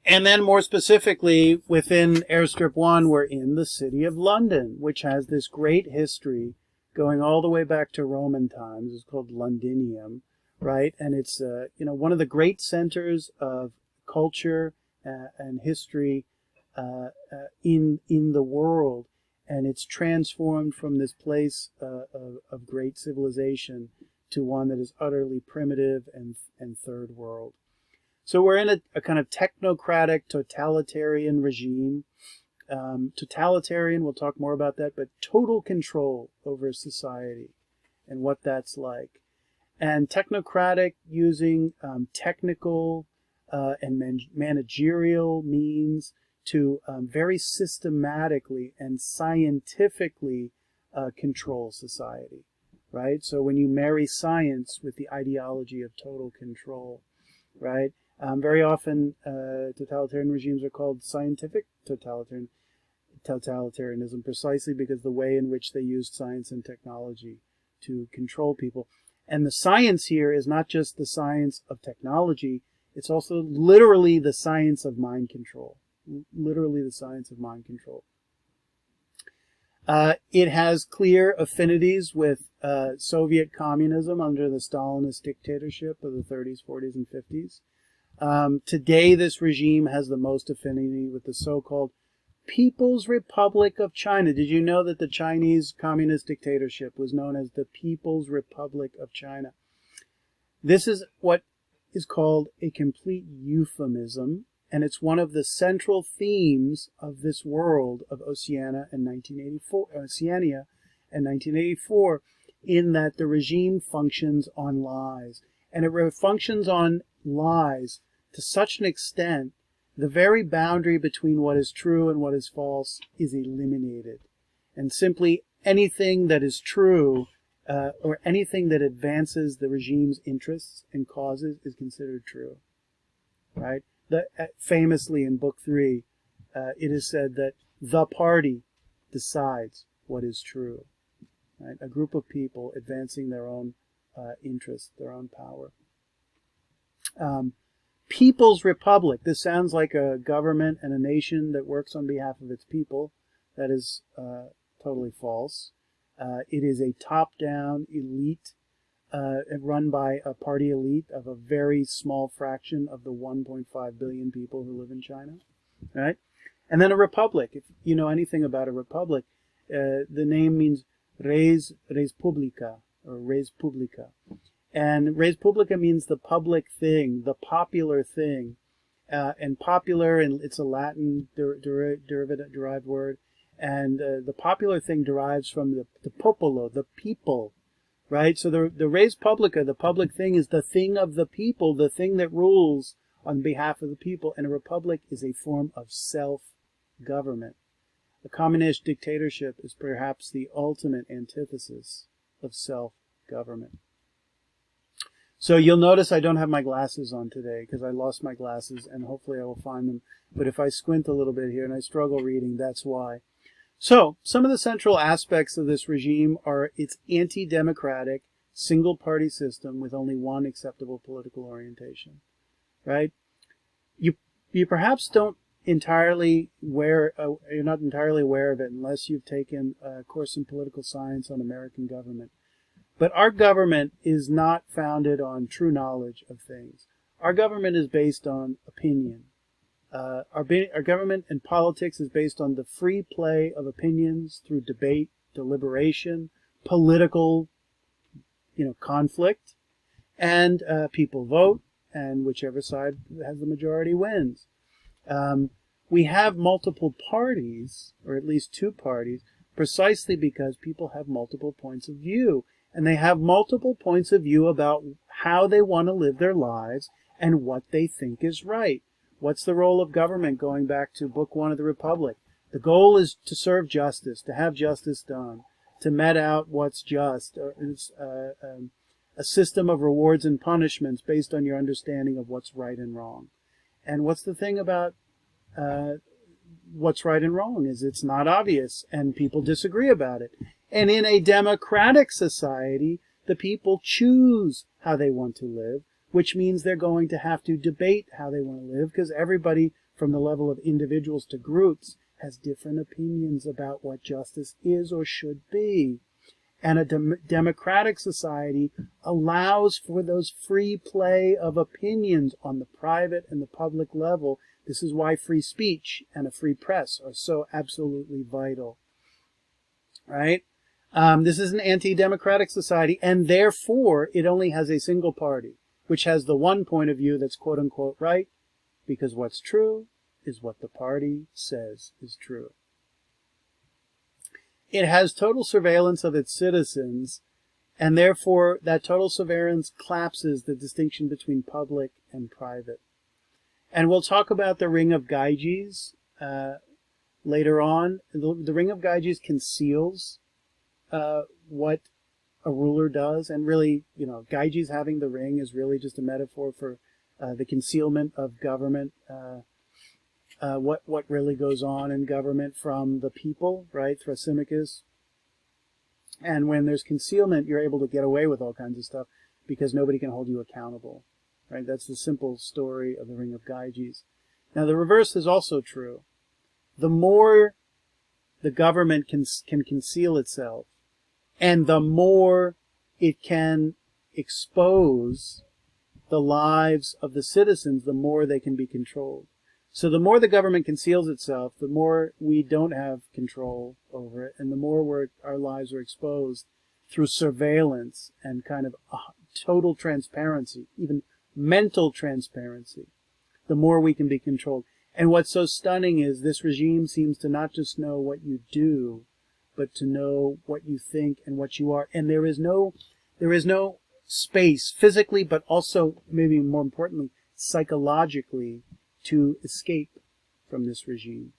And then more specifically, within Airstrip 1, we're in the city of London, which has this great history going all the way back to Roman times. It's called Londinium, right? And it's one of the great centers of culture and history in the world. And it's transformed from this place of great civilization to one that is utterly primitive and third world. So we're in a kind of technocratic, totalitarian regime. Totalitarian, we'll talk more about that, but total control over society and what that's like. And technocratic, using technical and managerial means to very systematically and scientifically control society, right? So when you marry science with the ideology of total control, right? Very often, totalitarian regimes are called scientific totalitarianism, precisely because the way in which they used science and technology to control people. And the science here is not just the science of technology, it's also literally the science of mind control. Literally the science of mind control. It has clear affinities with Soviet communism under the Stalinist dictatorship of the 30s, 40s, and 50s. Today, this regime has the most affinity with the so-called People's Republic of China. Did you know that the Chinese communist dictatorship was known as the People's Republic of China? This is what is called a complete euphemism, and it's one of the central themes of this World of Oceania in 1984, in that the regime functions on lies. And it functions on lies to such an extent, the very boundary between what is true and what is false is eliminated. And simply anything that is true or anything that advances the regime's interests and causes is considered true, right? Famously in Book 3, it is said that the party decides what is true, right? A group of people advancing their own interests, their own power. People's Republic. This sounds like a government and a nation that works on behalf of its people. That is totally false. It is a top-down elite run by a party elite of a very small fraction of the 1.5 billion people who live in China, right? And then a republic. If you know anything about a republic, the name means res publica, or res publica. And res publica means the public thing, the popular thing. And popular, and it's a Latin derived word. And the popular thing derives from the popolo, the people, right? So the res publica, the public thing, is the thing of the people, the thing that rules on behalf of the people. And a republic is a form of self-government. A communist dictatorship is perhaps the ultimate antithesis of self-government. So you'll notice I don't have my glasses on today because I lost my glasses, and hopefully I will find them. But if I squint a little bit here and I struggle reading, that's why. So some of the central aspects of this regime are its anti-democratic, single-party system with only one acceptable political orientation, right? You perhaps don't entirely you're not entirely aware of it unless you've taken a course in political science on American government. But our government is not founded on true knowledge of things. Our government is based on opinion. Our government and politics is based on the free play of opinions through debate, deliberation, political, conflict, and people vote, and whichever side has the majority wins. We have multiple parties, or at least two parties, precisely because people have multiple points of view. And they have multiple points of view about how they want to live their lives and what they think is right. What's the role of government, going back to Book 1 of the Republic? The goal is to serve justice, to have justice done, to met out what's just. It's a system of rewards and punishments based on your understanding of what's right and wrong. And what's the thing about what's right and wrong is it's not obvious, and people disagree about it. And in a democratic society, the people choose how they want to live, which means they're going to have to debate how they want to live, because everybody, from the level of individuals to groups, has different opinions about what justice is or should be. And a democratic society allows for those free play of opinions on the private and the public level. This is why free speech and a free press are so absolutely vital, right? This is an anti-democratic society, and therefore it only has a single party, which has the one point of view that's quote-unquote right, because what's true is what the party says is true. It has total surveillance of its citizens, and therefore that total surveillance collapses the distinction between public and private. And we'll talk about the Ring of Gyges later on. The Ring of Gyges conceals what a ruler does, and really, Gyges having the ring is really just a metaphor for the concealment of government, what really goes on in government from the people, right? Thrasymachus. And when there's concealment, you're able to get away with all kinds of stuff because nobody can hold you accountable, right? That's the simple story of the Ring of Gyges. Now, the reverse is also true. The more the government can conceal itself, and the more it can expose the lives of the citizens, the more they can be controlled. So the more the government conceals itself, the more we don't have control over it, and the more our lives are exposed through surveillance and kind of total transparency, even mental transparency, the more we can be controlled. And what's so stunning is this regime seems to not just know what you do, but to know what you think and what you are. And there is no space physically, but also, maybe more importantly, psychologically, to escape from this regime.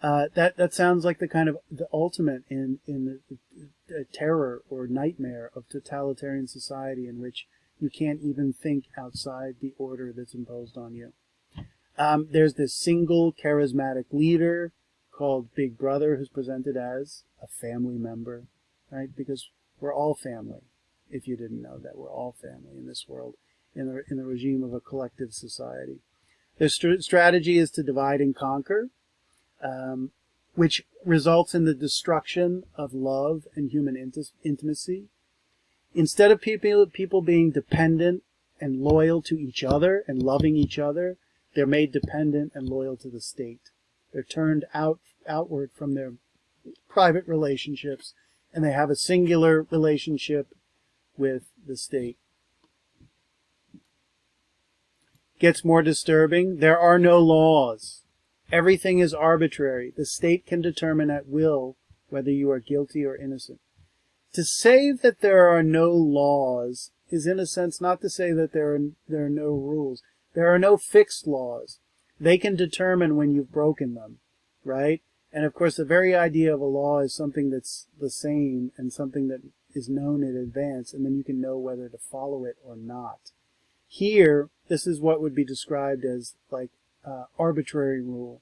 That sounds like the kind of the ultimate in the terror or nightmare of totalitarian society, in which you can't even think outside the order that's imposed on you. There's this single charismatic leader called Big Brother, who's presented as a family member, right? Because we're all family. If you didn't know that, we're all family in this world, in the regime of a collective society. Their strategy is to divide and conquer, which results in the destruction of love and human intimacy. Instead of people being dependent and loyal to each other and loving each other, they're made dependent and loyal to the state. They're turned outward from their private relationships, and they have a singular relationship with the state. Gets more disturbing. There are no laws. Everything is arbitrary. The state can determine at will whether you are guilty or innocent. To say that there are no laws is, in a sense, not to say that there are no rules. There are no fixed laws. They can determine when you've broken them, right? And of course, the very idea of a law is something that's the same and something that is known in advance, and then you can know whether to follow it or not. Here, this is what would be described as like arbitrary rule,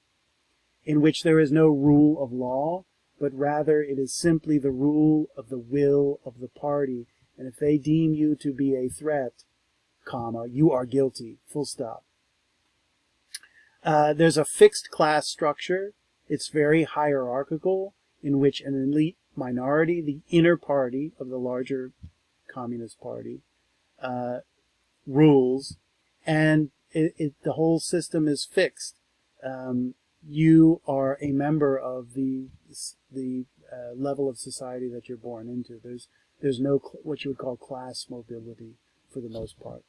in which there is no rule of law, but rather it is simply the rule of the will of the party. And if they deem you to be a threat, comma, you are guilty, full stop. There's a fixed class structure. It's very hierarchical, in which an elite minority, the inner party of the larger communist party, rules, and the whole system is fixed. You are a member of the level of society that you're born into. There's no what you would call class mobility for the most part.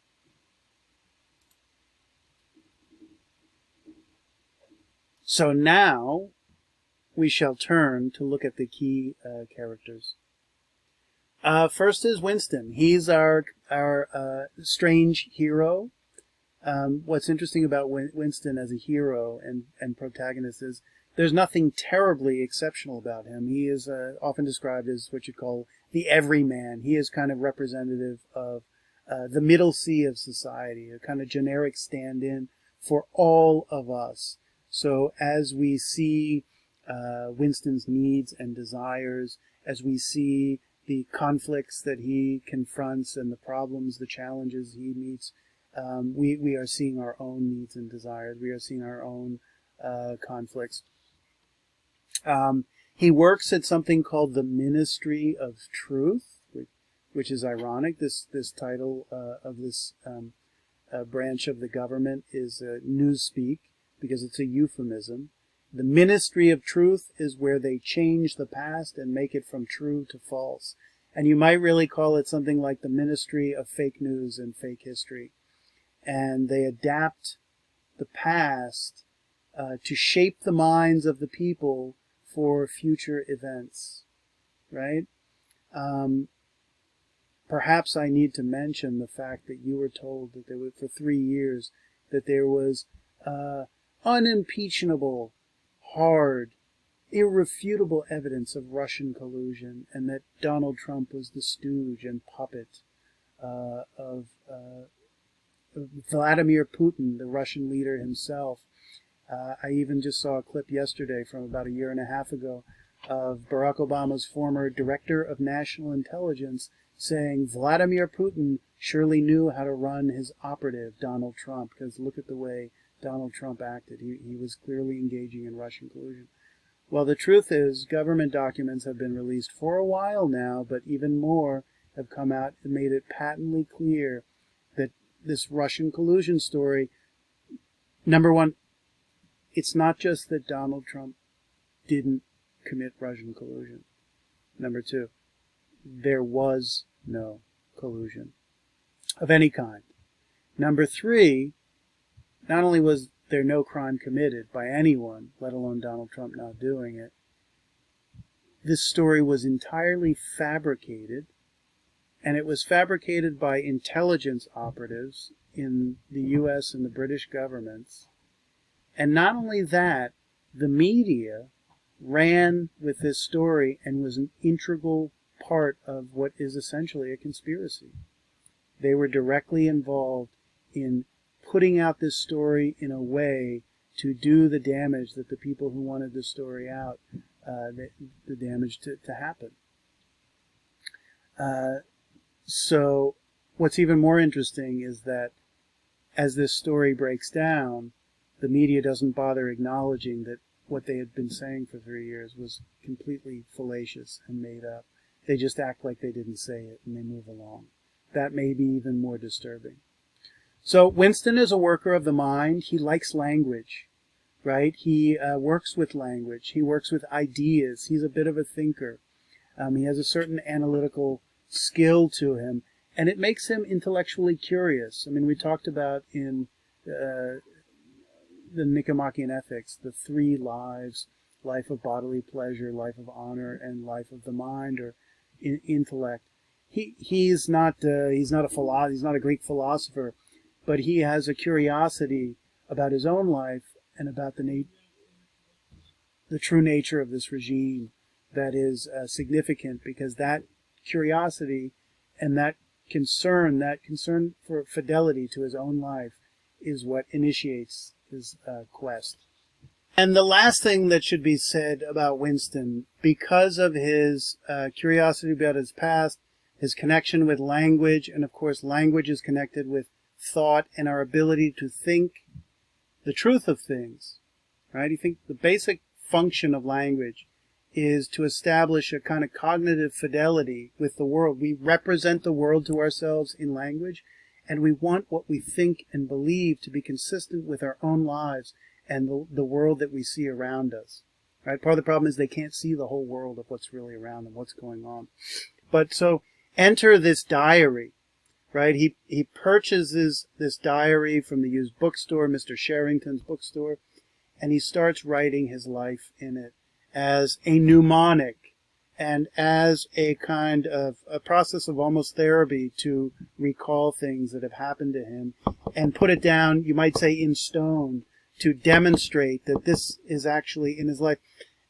So now we shall turn to look at the key characters. First is Winston. He's our strange hero. What's interesting about Winston as a hero and protagonist is there's nothing terribly exceptional about him. He is often described as what you'd call the everyman. He is kind of representative of the middle C of society, a kind of generic stand-in for all of us. So as we see Winston's needs and desires, as we see the conflicts that he confronts and the problems, the challenges he meets, we are seeing our own needs and desires. We are seeing our own conflicts. He works at something called the Ministry of Truth, which is ironic. This title of this branch of the government is Newspeak, because it's a euphemism. The Ministry of Truth is where they change the past and make it from true to false. And you might really call it something like the Ministry of Fake News and Fake History. And they adapt the past to shape the minds of the people for future events, right? Perhaps I need to mention the fact that you were told that there was, for 3 years, that there was unimpeachable, hard, irrefutable evidence of Russian collusion, and that Donald Trump was the stooge and puppet of Vladimir Putin, the Russian leader himself. I even just saw a clip yesterday from about 1.5 years ago of Barack Obama's former director of national intelligence saying Vladimir Putin surely knew how to run his operative, Donald Trump, because look at the way Donald Trump acted. He was clearly engaging in Russian collusion. Well, the truth is, government documents have been released for a while now, but even more have come out and made it patently clear that this Russian collusion story, number one, it's not just that Donald Trump didn't commit Russian collusion. Number two, there was no collusion of any kind. Number three, not only was there no crime committed by anyone, let alone Donald Trump not doing it, this story was entirely fabricated, and it was fabricated by intelligence operatives in the U.S. and the British governments. And not only that, the media ran with this story and was an integral part of what is essentially a conspiracy. They were directly involved in putting out this story in a way to do the damage that the people who wanted the story out, the damage to happen. So what's even more interesting is that as this story breaks down, the media doesn't bother acknowledging that what they had been saying for 3 years was completely fallacious and made up. They just act like they didn't say it and they move along. That may be even more disturbing. So Winston is a worker of the mind. He likes language, right? He works with language. He works with ideas. He's a bit of a thinker. He has a certain analytical skill to him, and it makes him intellectually curious. I mean, we talked about in the Nicomachean Ethics, the 3 lives: life of bodily pleasure, life of honor, and life of the mind or intellect. He's not a Greek philosopher, but he has a curiosity about his own life and about the true nature of this regime that is significant, because that curiosity and that concern for fidelity to his own life is what initiates his quest. And the last thing that should be said about Winston, because of his curiosity about his past, his connection with language, and of course language is connected with thought and our ability to think the truth of things, right? You think the basic function of language is to establish a kind of cognitive fidelity with the world. We represent the world to ourselves in language, and we want what we think and believe to be consistent with our own lives and the world that we see around us, right? Part of the problem is they can't see the whole world of what's really around them, what's going on. But so enter this diary, right? He purchases this diary from the used bookstore, Mr. Sherrington's bookstore, and he starts writing his life in it as a mnemonic and as a kind of a process of almost therapy to recall things that have happened to him and put it down, you might say, in stone, to demonstrate that this is actually in his life.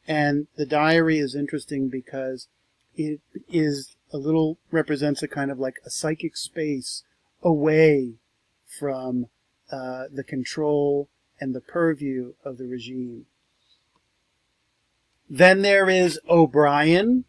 And the diary is interesting because it is represents a kind of like a psychic space away from the control and the purview of the regime. Then there is O'Brien.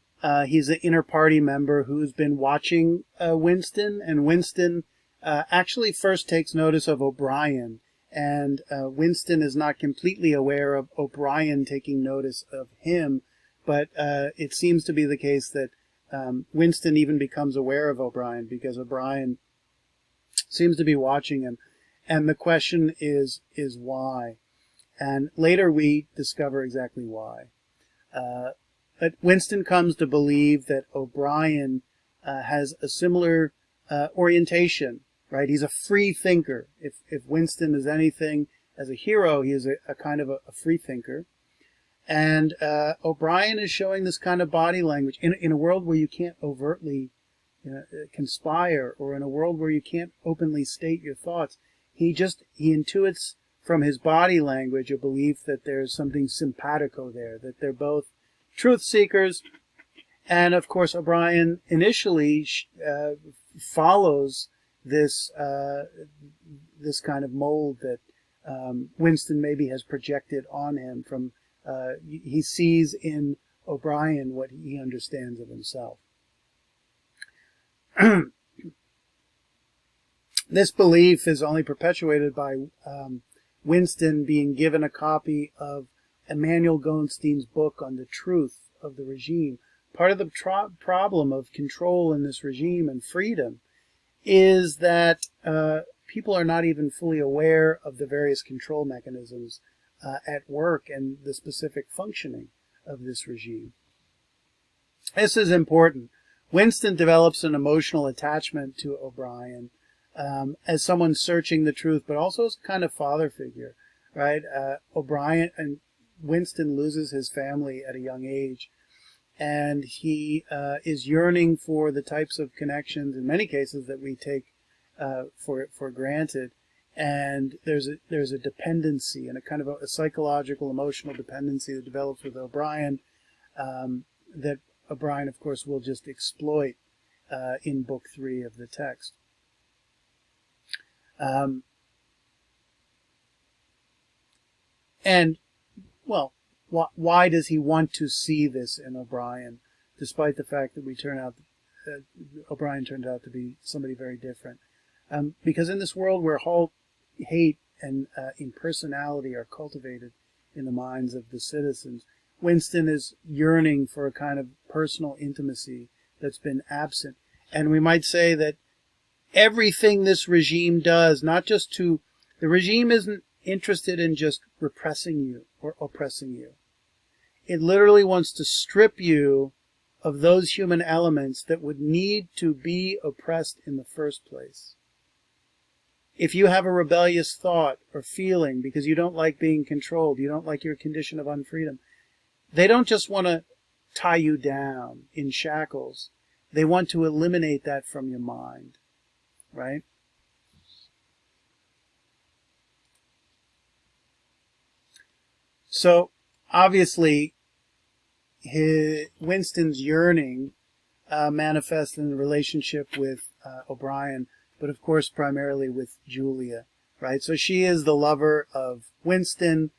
He's an inner party member who's been watching Winston, and Winston actually first takes notice of O'Brien, and Winston is not completely aware of O'Brien taking notice of him, but it seems to be the case that Winston even becomes aware of O'Brien because O'Brien seems to be watching him, and the question is why? And later we discover exactly why. But Winston comes to believe that O'Brien has a similar orientation, right? He's a free thinker. If Winston is anything as a hero, he is a kind of a free thinker. And O'Brien is showing this kind of body language in a world where you can't overtly conspire, or in a world where you can't openly state your thoughts. He intuits from his body language a belief that there's something simpatico there, that they're both truth seekers. And of course, O'Brien initially follows this this kind of mold that Winston maybe has projected on him from. He sees in O'Brien what he understands of himself. This belief is only perpetuated by Winston being given a copy of Emmanuel Goldstein's book on the truth of the regime. Part of the problem of control in this regime and freedom is that people are not even fully aware of the various control mechanisms at work and the specific functioning of this regime. This is important. Winston develops an emotional attachment to O'Brien as someone searching the truth, but also as a kind of father figure, right? O'Brien and Winston loses his family at a young age, and he is yearning for the types of connections, in many cases, that we take for granted. And there's a dependency, and a kind of a psychological, emotional dependency that develops with O'Brien that O'Brien, of course, will just exploit in Book 3 of the text. And, well, why does he want to see this in O'Brien, despite the fact that O'Brien turned out to be somebody very different? Because in this world where hate and impersonality are cultivated in the minds of the citizens, Winston is yearning for a kind of personal intimacy that's been absent. And we might say that everything this regime does, the regime isn't interested in just repressing you or oppressing you. It literally wants to strip you of those human elements that would need to be oppressed in the first place. If you have a rebellious thought or feeling because you don't like being controlled, you don't like your condition of unfreedom, they don't just want to tie you down in shackles. They want to eliminate that from your mind, right? So, obviously, Winston's yearning manifests in the relationship with O'Brien, but of course primarily with Julia, right? So she is the lover of Winston.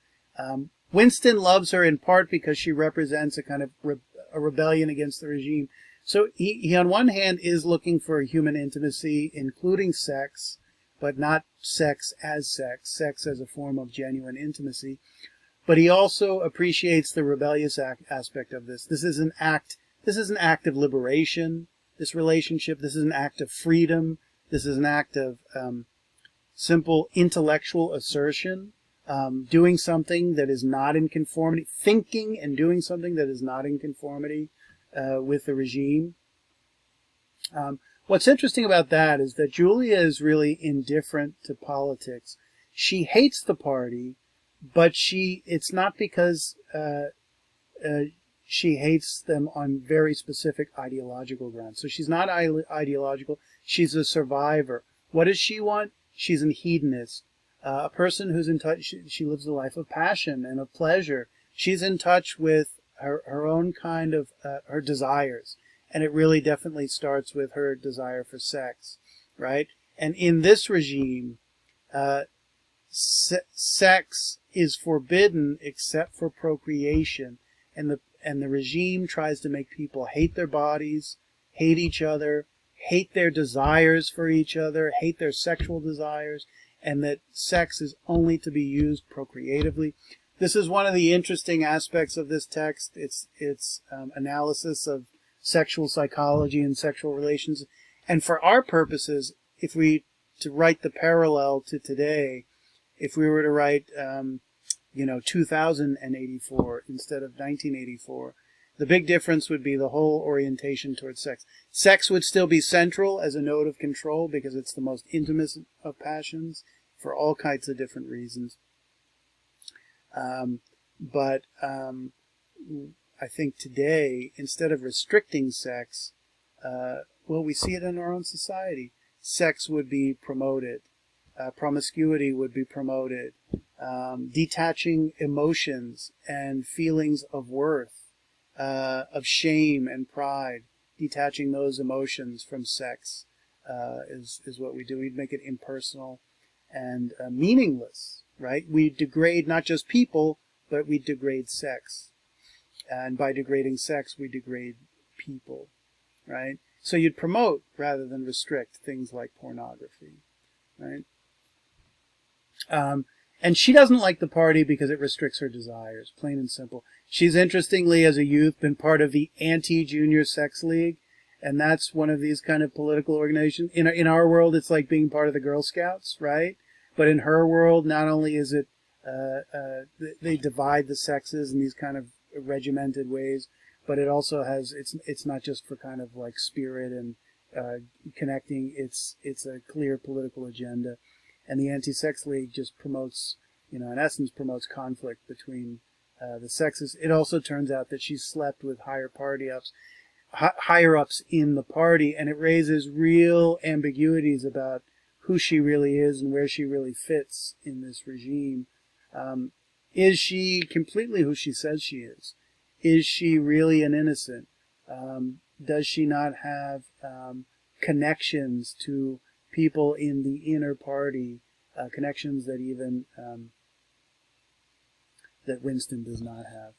Winston loves her in part because she represents a kind of a rebellion against the regime. So he on one hand is looking for human intimacy, including sex, but not sex as a form of genuine intimacy. But he also appreciates the rebellious aspect of this. This is an act of liberation, this relationship. This is an act of freedom. This is an act of simple intellectual assertion, doing something that is not in conformity, thinking and doing something that is not in conformity with the regime. What's interesting about that is that Julia is really indifferent to politics. She hates the party, but it's not because she hates them on very specific ideological grounds. So she's not ideological. She's a survivor. What does she want? She's an hedonist, a person who's in touch. She lives a life of passion and of pleasure. She's in touch with her own kind of her desires, and it really definitely starts with her desire for sex, right? And in this regime, sex is forbidden except for procreation, and the regime tries to make people hate their bodies, hate each other, hate their desires for each other, hate their sexual desires, and that sex is only to be used procreatively. This is one of the interesting aspects of this text. It's analysis of sexual psychology and sexual relations. And for our purposes, if we to write the parallel to today, if we were to write, 2084 instead of 1984, the big difference would be the whole orientation towards sex. Sex would still be central as a node of control because it's the most intimate of passions for all kinds of different reasons. But I think today, instead of restricting sex, we see it in our own society. Sex would be promoted. Promiscuity would be promoted. Detaching emotions and feelings of worth, of shame and pride, detaching those emotions from sex is what we do. We'd make it impersonal and meaningless, right? We degrade not just people, but we degrade sex. And by degrading sex, we degrade people, right? So you'd promote rather than restrict things like pornography, right? And she doesn't like the party because it restricts her desires, plain and simple. She's interestingly, as a youth, been part of the Anti-Junior Sex League, and that's one of these kind of political organizations. In our world, it's like being part of the Girl Scouts, right? But in her world, not only is it they divide the sexes in these kind of regimented ways, but it also has it's not just for kind of like spirit and connecting. It's a clear political agenda. And the Anti-Sex League just promotes, in essence, promotes conflict between the sexes. It also turns out that she slept with higher ups in the party, and it raises real ambiguities about who she really is and where she really fits in this regime. Is she completely who she says she is? Is she really an innocent? Does she not have connections to people in the inner party, connections that even that Winston does not have?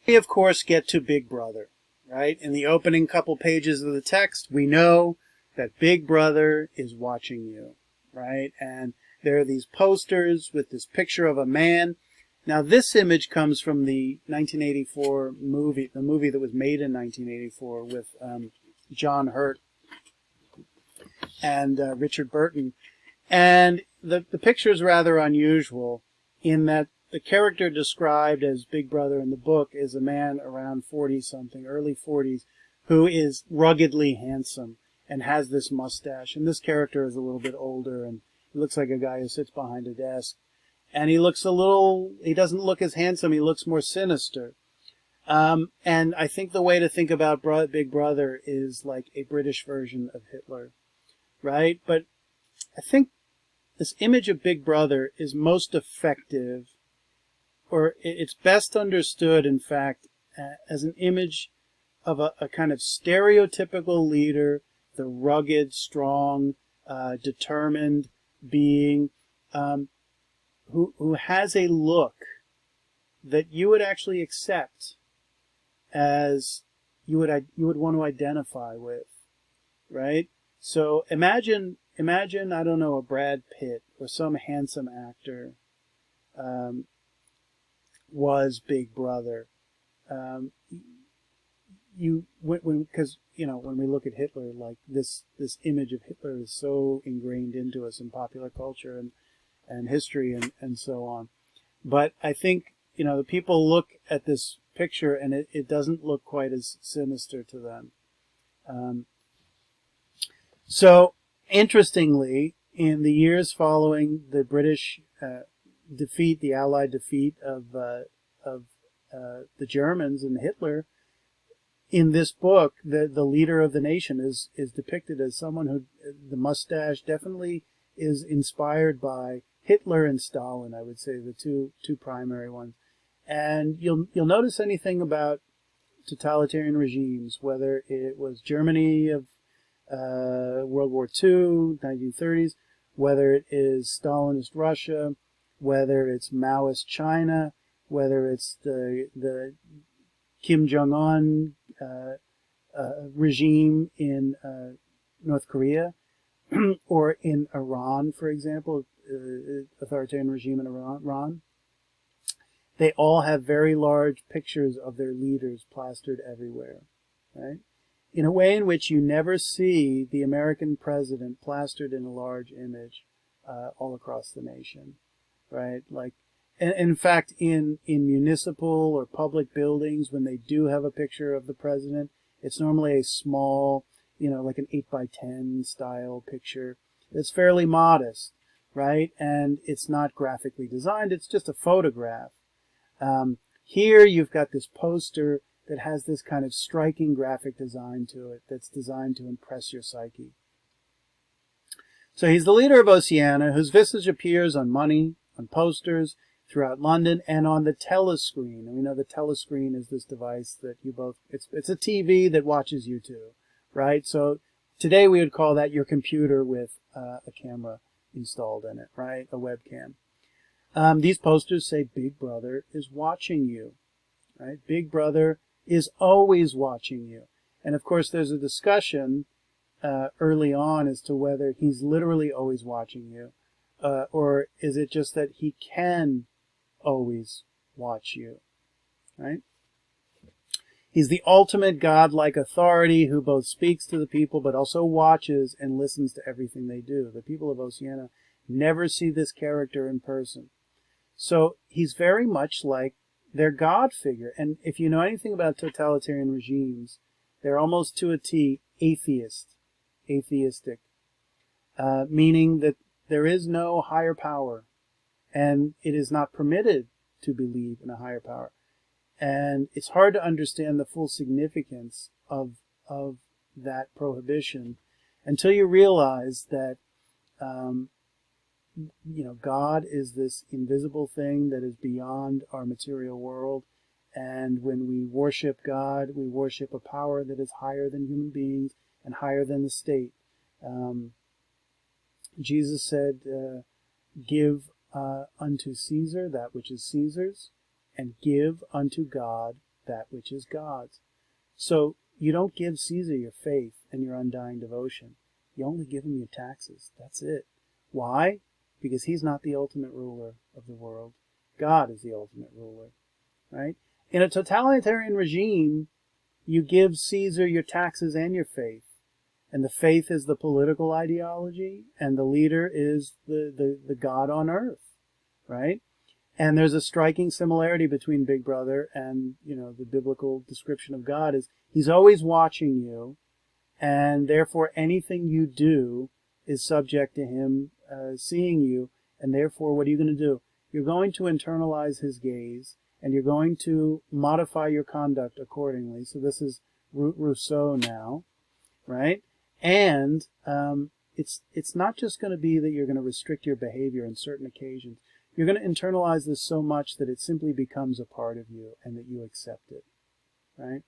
We, of course, get to Big Brother, right? In the opening couple pages of the text, we know that Big Brother is watching you, right? And there are these posters with this picture of a man. Now, this image comes from the 1984 movie, the movie that was made in 1984 with John Hurt and Richard Burton. And the picture is rather unusual in that the character described as Big Brother in the book is a man around 40-something, early 40s, who is ruggedly handsome and has this mustache. And this character is a little bit older, and he looks like a guy who sits behind a desk. And he doesn't look as handsome, he looks more sinister. And I think the way to think about Big Brother is like a British version of Hitler, right? But I think this image of Big Brother is most effective, or it's best understood, in fact, as an image of a kind of stereotypical leader, the rugged, strong, determined being, who has a look that you would actually accept as you would want to identify with, right? So imagine, I don't know, a Brad Pitt or some handsome actor was Big Brother. Because when we look at Hitler, like this image of Hitler is so ingrained into us in popular culture and history and so on. But I think, the people look at this picture and it doesn't look quite as sinister to them. So, interestingly, in the years following the British defeat, the Allied defeat of the Germans and Hitler, in this book, the leader of the nation is depicted as someone who, the mustache definitely is inspired by Hitler and Stalin, I would say, the two primary ones. And you'll notice anything about totalitarian regimes, whether it was Germany of World War II, 1930s, whether it is Stalinist Russia, whether it's Maoist China, whether it's the Kim Jong-un regime in North Korea, or in Iran, for example, authoritarian regime in Iran. They all have very large pictures of their leaders plastered everywhere, right? In a way in which you never see the American president plastered in a large image all across the nation, right? Like, and in fact, in municipal or public buildings, when they do have a picture of the president, it's normally a small, like an 8x10 style picture. It's fairly modest, right? And it's not graphically designed. It's just a photograph. Here you've got this poster that has this kind of striking graphic design to it that's designed to impress your psyche. So he's the leader of Oceania, whose visage appears on money, on posters, throughout London, and on the telescreen. And we know the telescreen is this device that you both, it's a TV that watches you too, right? So today we would call that your computer with a camera installed in it, right? A webcam. These posters say Big Brother is watching you, right? Big Brother is always watching you. And of course there's a discussion early on as to whether he's literally always watching you, or is it just that he can always watch you, right? He's the ultimate godlike authority who both speaks to the people but also watches and listens to everything they do. The people of Oceania never see this character in person. So he's very much like their God figure. And if you know anything about totalitarian regimes, they're almost to a T atheistic, meaning that there is no higher power, and it is not permitted to believe in a higher power. And it's hard to understand the full significance of that prohibition until you realize that God is this invisible thing that is beyond our material world. And when we worship God, we worship a power that is higher than human beings and higher than the state. Jesus said, give unto Caesar that which is Caesar's, and give unto God that which is God's. So you don't give Caesar your faith and your undying devotion. You only give him your taxes. That's it. Why? Because he's not the ultimate ruler of the world. God is the ultimate ruler, right? In a totalitarian regime, you give Caesar your taxes and your faith. And the faith is the political ideology, and the leader is the God on earth, right? And there's a striking similarity between Big Brother and, the biblical description of God is he's always watching you, and therefore anything you do is subject to him seeing you, and therefore what are you going to do? You're going to internalize his gaze, and you're going to modify your conduct accordingly. So this is Rousseau now, right? And it's not just going to be that you're going to restrict your behavior on certain occasions. You're going to internalize this so much that it simply becomes a part of you and that you accept it, right?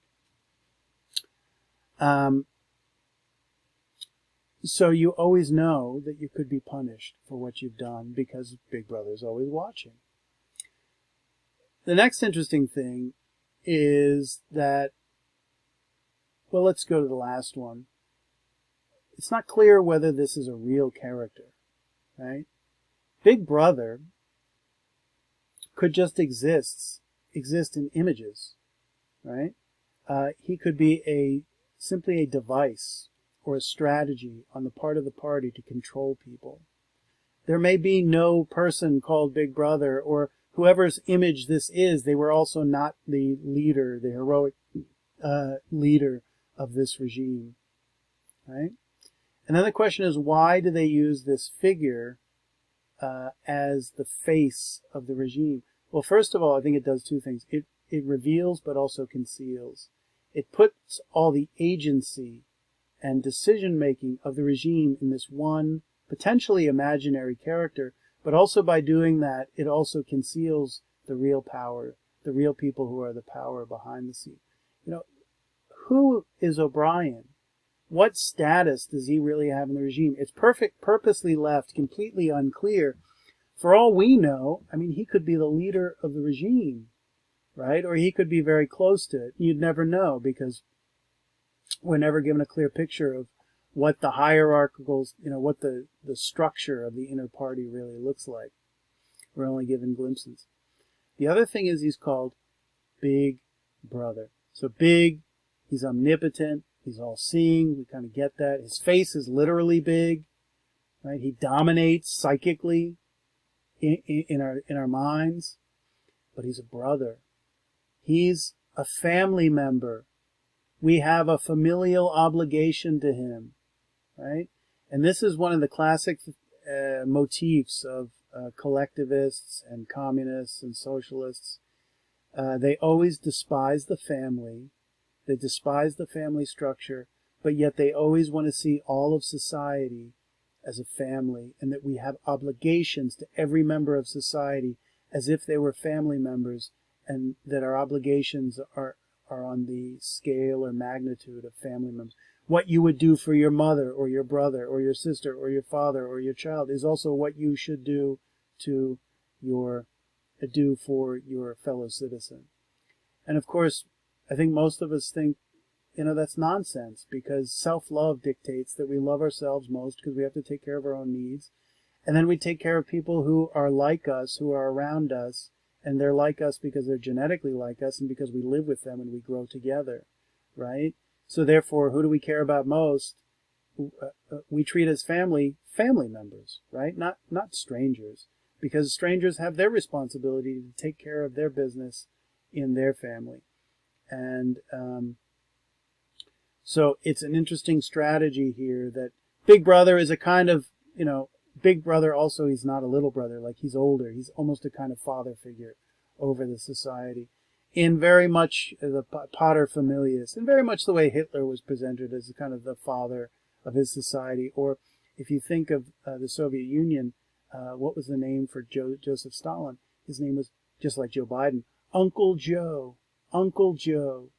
So you always know that you could be punished for what you've done because Big Brother is always watching. The next interesting thing is that, well, let's go to the last one. It's not clear whether this is a real character, right? Big Brother could just exist in images, right? He could be simply a device or a strategy on the part of the party to control people. There may be no person called Big Brother, or whoever's image this is, they were also not the leader, the heroic leader of this regime, right? And then the question is, why do they use this figure as the face of the regime? Well, first of all, I think it does two things. It reveals but also conceals. It puts all the agency and decision-making of the regime in this one potentially imaginary character, but also by doing that, it also conceals the real power, the real people who are the power behind the scene. You know, who is O'Brien? What status does he really have in the regime? It's purposely left completely unclear. For all we know, I mean, he could be the leader of the regime, right? Or he could be very close to it. You'd never know, because we're never given a clear picture of what the hierarchical, what the structure of the inner party really looks like. We're only given glimpses. The other thing is he's called Big Brother. So big, he's omnipotent, he's all-seeing, we kind of get that. His face is literally big, right? He dominates psychically in our minds, but he's a brother. He's a family member. We have a familial obligation to him, right? And this is one of the classic motifs of collectivists and communists and socialists. They always despise the family. They despise the family structure, but yet they always want to see all of society as a family, and that we have obligations to every member of society as if they were family members, and that our obligations are on the scale or magnitude of family members. What you would do for your mother or your brother or your sister or your father or your child is also what you should do for your fellow citizen. And of course, I think most of us think, that's nonsense, because self-love dictates that we love ourselves most because we have to take care of our own needs. And then we take care of people who are like us, who are around us, and they're like us because they're genetically like us and because we live with them and we grow together, right? So therefore, who do we care about most? We treat as family members, right? Not strangers, because strangers have their responsibility to take care of their business in their family. And so it's an interesting strategy here that Big Brother is a kind of, Big Brother also, he's not a little brother, like he's older. He's almost a kind of father figure over the society. In very much the pater familias, in very much the way Hitler was presented as kind of the father of his society. Or if you think of the Soviet Union, what was the name for Joseph Stalin? His name was, just like Joe Biden, Uncle Joe. Uncle Joe.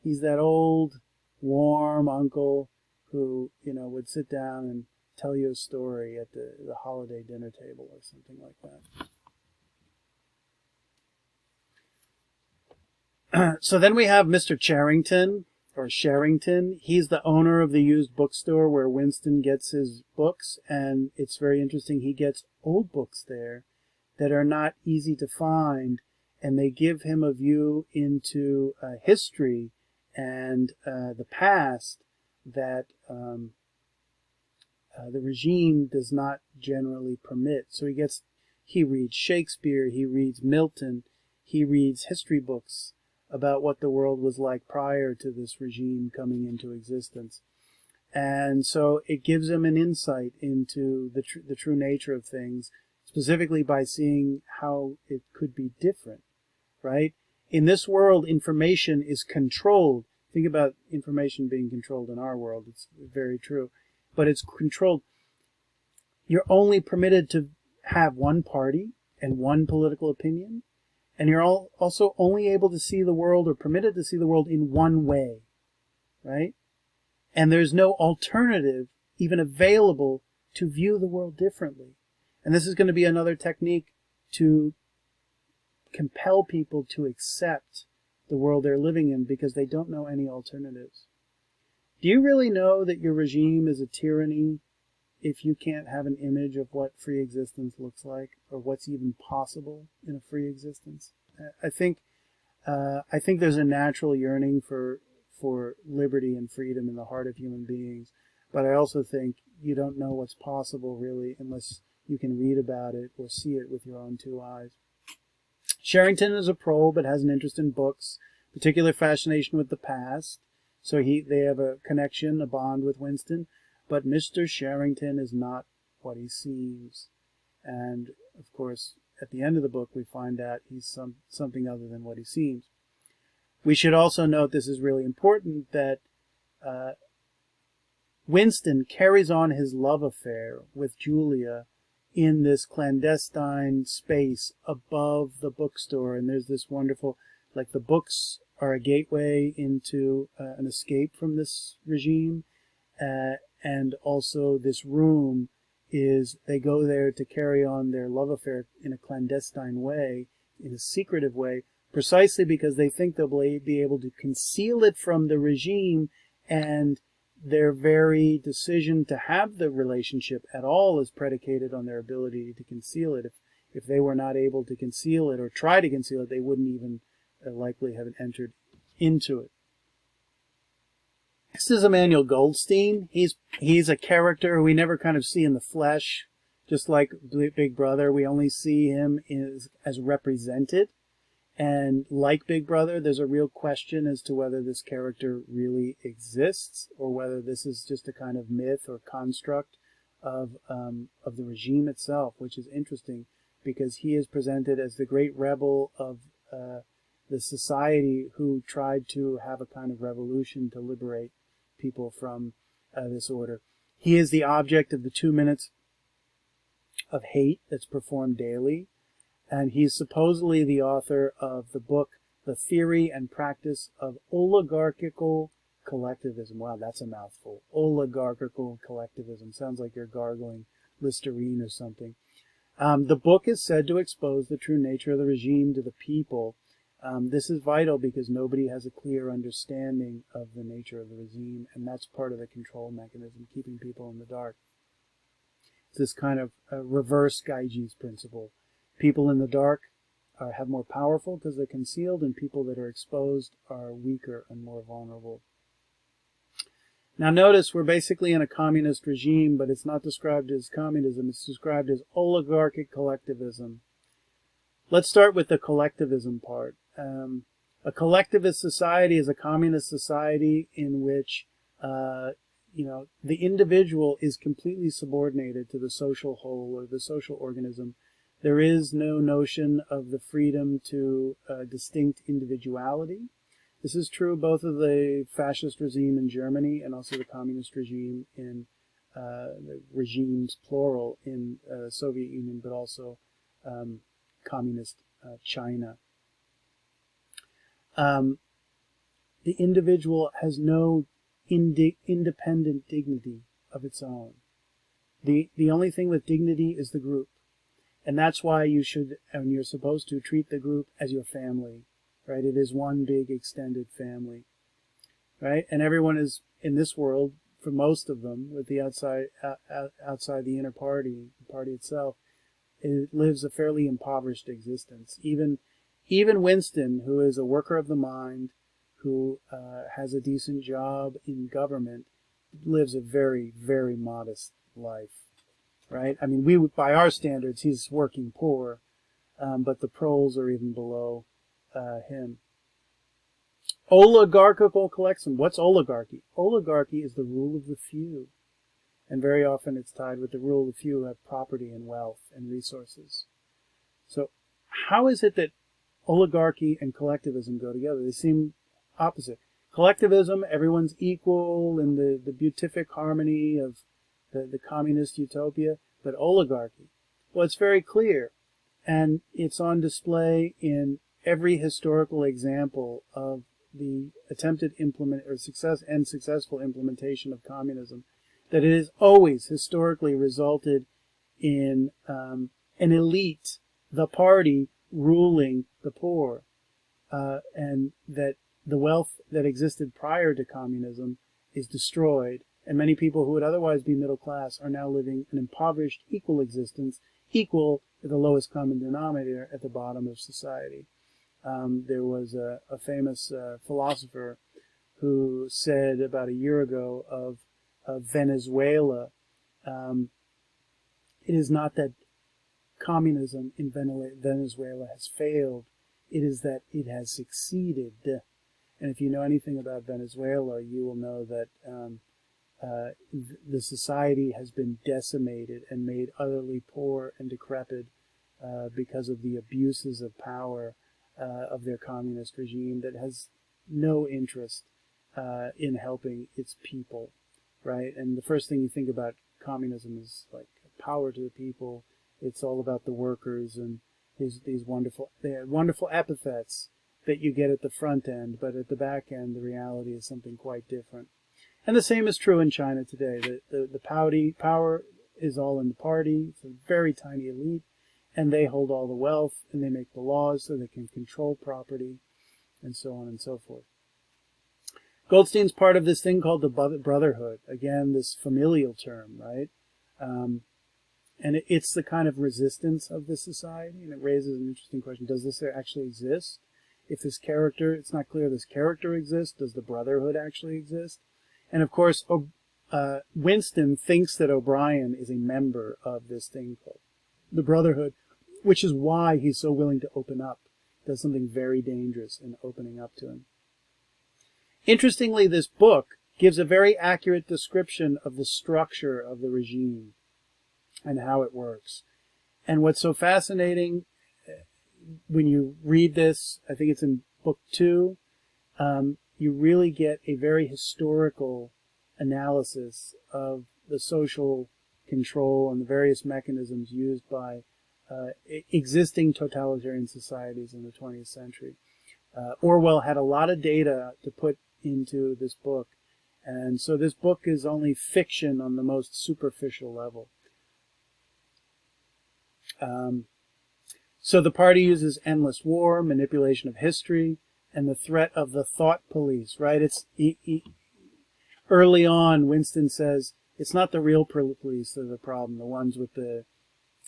He's that old, warm uncle who, would sit down and tell you a story at the holiday dinner table or something like that. So then we have Mr. Charrington, or Sherrington. He's the owner of the used bookstore where Winston gets his books, and it's very interesting. He gets old books there that are not easy to find, and they give him a view into history and the past that the regime does not generally permit. So he reads Shakespeare, he reads Milton, he reads history books about what the world was like prior to this regime coming into existence. And so it gives him an insight into the true nature of things, specifically by seeing how it could be different, right? In this world, information is controlled. Think about information being controlled in our world. It's very true. But it's controlled. You're only permitted to have one party and one political opinion, and you're also only able to see the world, or permitted to see the world, in one way, right? And there's no alternative even available to view the world differently. And this is going to be another technique to compel people to accept the world they're living in, because they don't know any alternatives. Do you really know that your regime is a tyranny if you can't have an image of what free existence looks like, or what's even possible in a free existence? I think there's a natural yearning for liberty and freedom in the heart of human beings, but I also think you don't know what's possible really unless you can read about it or see it with your own two eyes. Sherrington is a pro, but has an interest in books, particular fascination with the past. So they have a connection, a bond with Winston. But Mr. Sherrington is not what he seems. And, of course, at the end of the book, we find out he's something other than what he seems. We should also note, this is really important, that Winston carries on his love affair with Julia in this clandestine space above the bookstore. And there's this wonderful, Like the books are a gateway into an escape from this regime, and also this room is, they go there to carry on their love affair in a clandestine way, in a secretive way, precisely because they think they'll be able to conceal it from the regime, and their very decision to have the relationship at all is predicated on their ability to conceal it. If they were not able to conceal it or try to conceal it, they wouldn't even likely have entered into it. This is Emmanuel Goldstein. He's a character we never kind of see in the flesh, just like Big Brother. We only see him as represented. And like Big Brother, there's a real question as to whether this character really exists, or whether this is just a kind of myth or construct of the regime itself, which is interesting because he is presented as the great rebel of the society who tried to have a kind of revolution to liberate people from this order. He is the object of the 2 minutes of hate that's performed daily. And he's supposedly the author of the book, The Theory and Practice of Oligarchical Collectivism. Wow, that's a mouthful. Oligarchical collectivism. Sounds like you're gargling Listerine or something. The book is said to expose the true nature of the regime to the people. This is vital because nobody has a clear understanding of the nature of the regime, and that's part of the control mechanism, keeping people in the dark. It's this kind of reverse Geiges principle. People in the dark have more powerful because they're concealed, and people that are exposed are weaker and more vulnerable. Now notice we're basically in a communist regime, but it's not described as communism, it's described as oligarchic collectivism. Let's start with the collectivism part. A collectivist society is a communist society in which the individual is completely subordinated to the social whole or the social organism. There is no notion of the freedom to distinct individuality. This is true both of the fascist regime in Germany and also the communist regime in the regimes, plural, in the Soviet Union, but also communist China. The individual has no independent dignity of its own. The only thing with dignity is the group. And that's why you should, and you're supposed to, treat the group as your family, right? It is one big extended family, right? And everyone is, in this world, for most of them, with the outside the inner party, the party itself, it lives a fairly impoverished existence. Even Winston, who is a worker of the mind, who has a decent job in government, lives a very, very modest life. Right? I mean, by our standards, he's working poor, but the proles are even below him. Oligarchical collectivism. What's oligarchy? Oligarchy is the rule of the few, and very often it's tied with the rule of the few who have property and wealth and resources. So, how is it that oligarchy and collectivism go together? They seem opposite. Collectivism, everyone's equal in the beatific harmony of the communist utopia, but oligarchy, well, it's very clear, and it's on display in every historical example of the attempted successful implementation of communism, that it has always historically resulted in an elite, the party, ruling the poor, and that the wealth that existed prior to communism is destroyed. And many people who would otherwise be middle class are now living an impoverished, equal existence, equal to the lowest common denominator at the bottom of society. There was a famous philosopher who said about a year ago of Venezuela, it is not that communism in Venezuela has failed, it is that it has succeeded. And if you know anything about Venezuela, you will know that the society has been decimated and made utterly poor and decrepit because of the abuses of power of their communist regime that has no interest in helping its people, right? And the first thing you think about communism is like power to the people. It's all about the workers and these wonderful epithets. that you get at the front end, but at the back end, the reality is something quite different. And the same is true in China today. The power is all in the party. It's a very tiny elite, and they hold all the wealth, and they make the laws so they can control property, and so on and so forth. Goldstein's part of this thing called the Brotherhood. Again, this familial term, right? And it's the kind of resistance of the society, and it raises an interesting question. Does this actually exist? If this character, it's not clear this character exists, does the Brotherhood actually exist? And of course, Winston thinks that O'Brien is a member of this thing called the Brotherhood, which is why he's so willing to open up. Does something very dangerous in opening up to him. Interestingly, this book gives a very accurate description of the structure of the regime and how it works. And what's so fascinating when you read this, I think it's in book 2, you really get a very historical analysis of the social control and the various mechanisms used by existing totalitarian societies in the 20th century. Orwell had a lot of data to put into this book, and so this book is only fiction on the most superficial level. So the party uses endless war, manipulation of history, and the threat of the thought police, right? Early on, Winston says, it's not the real police that are the problem, the ones with the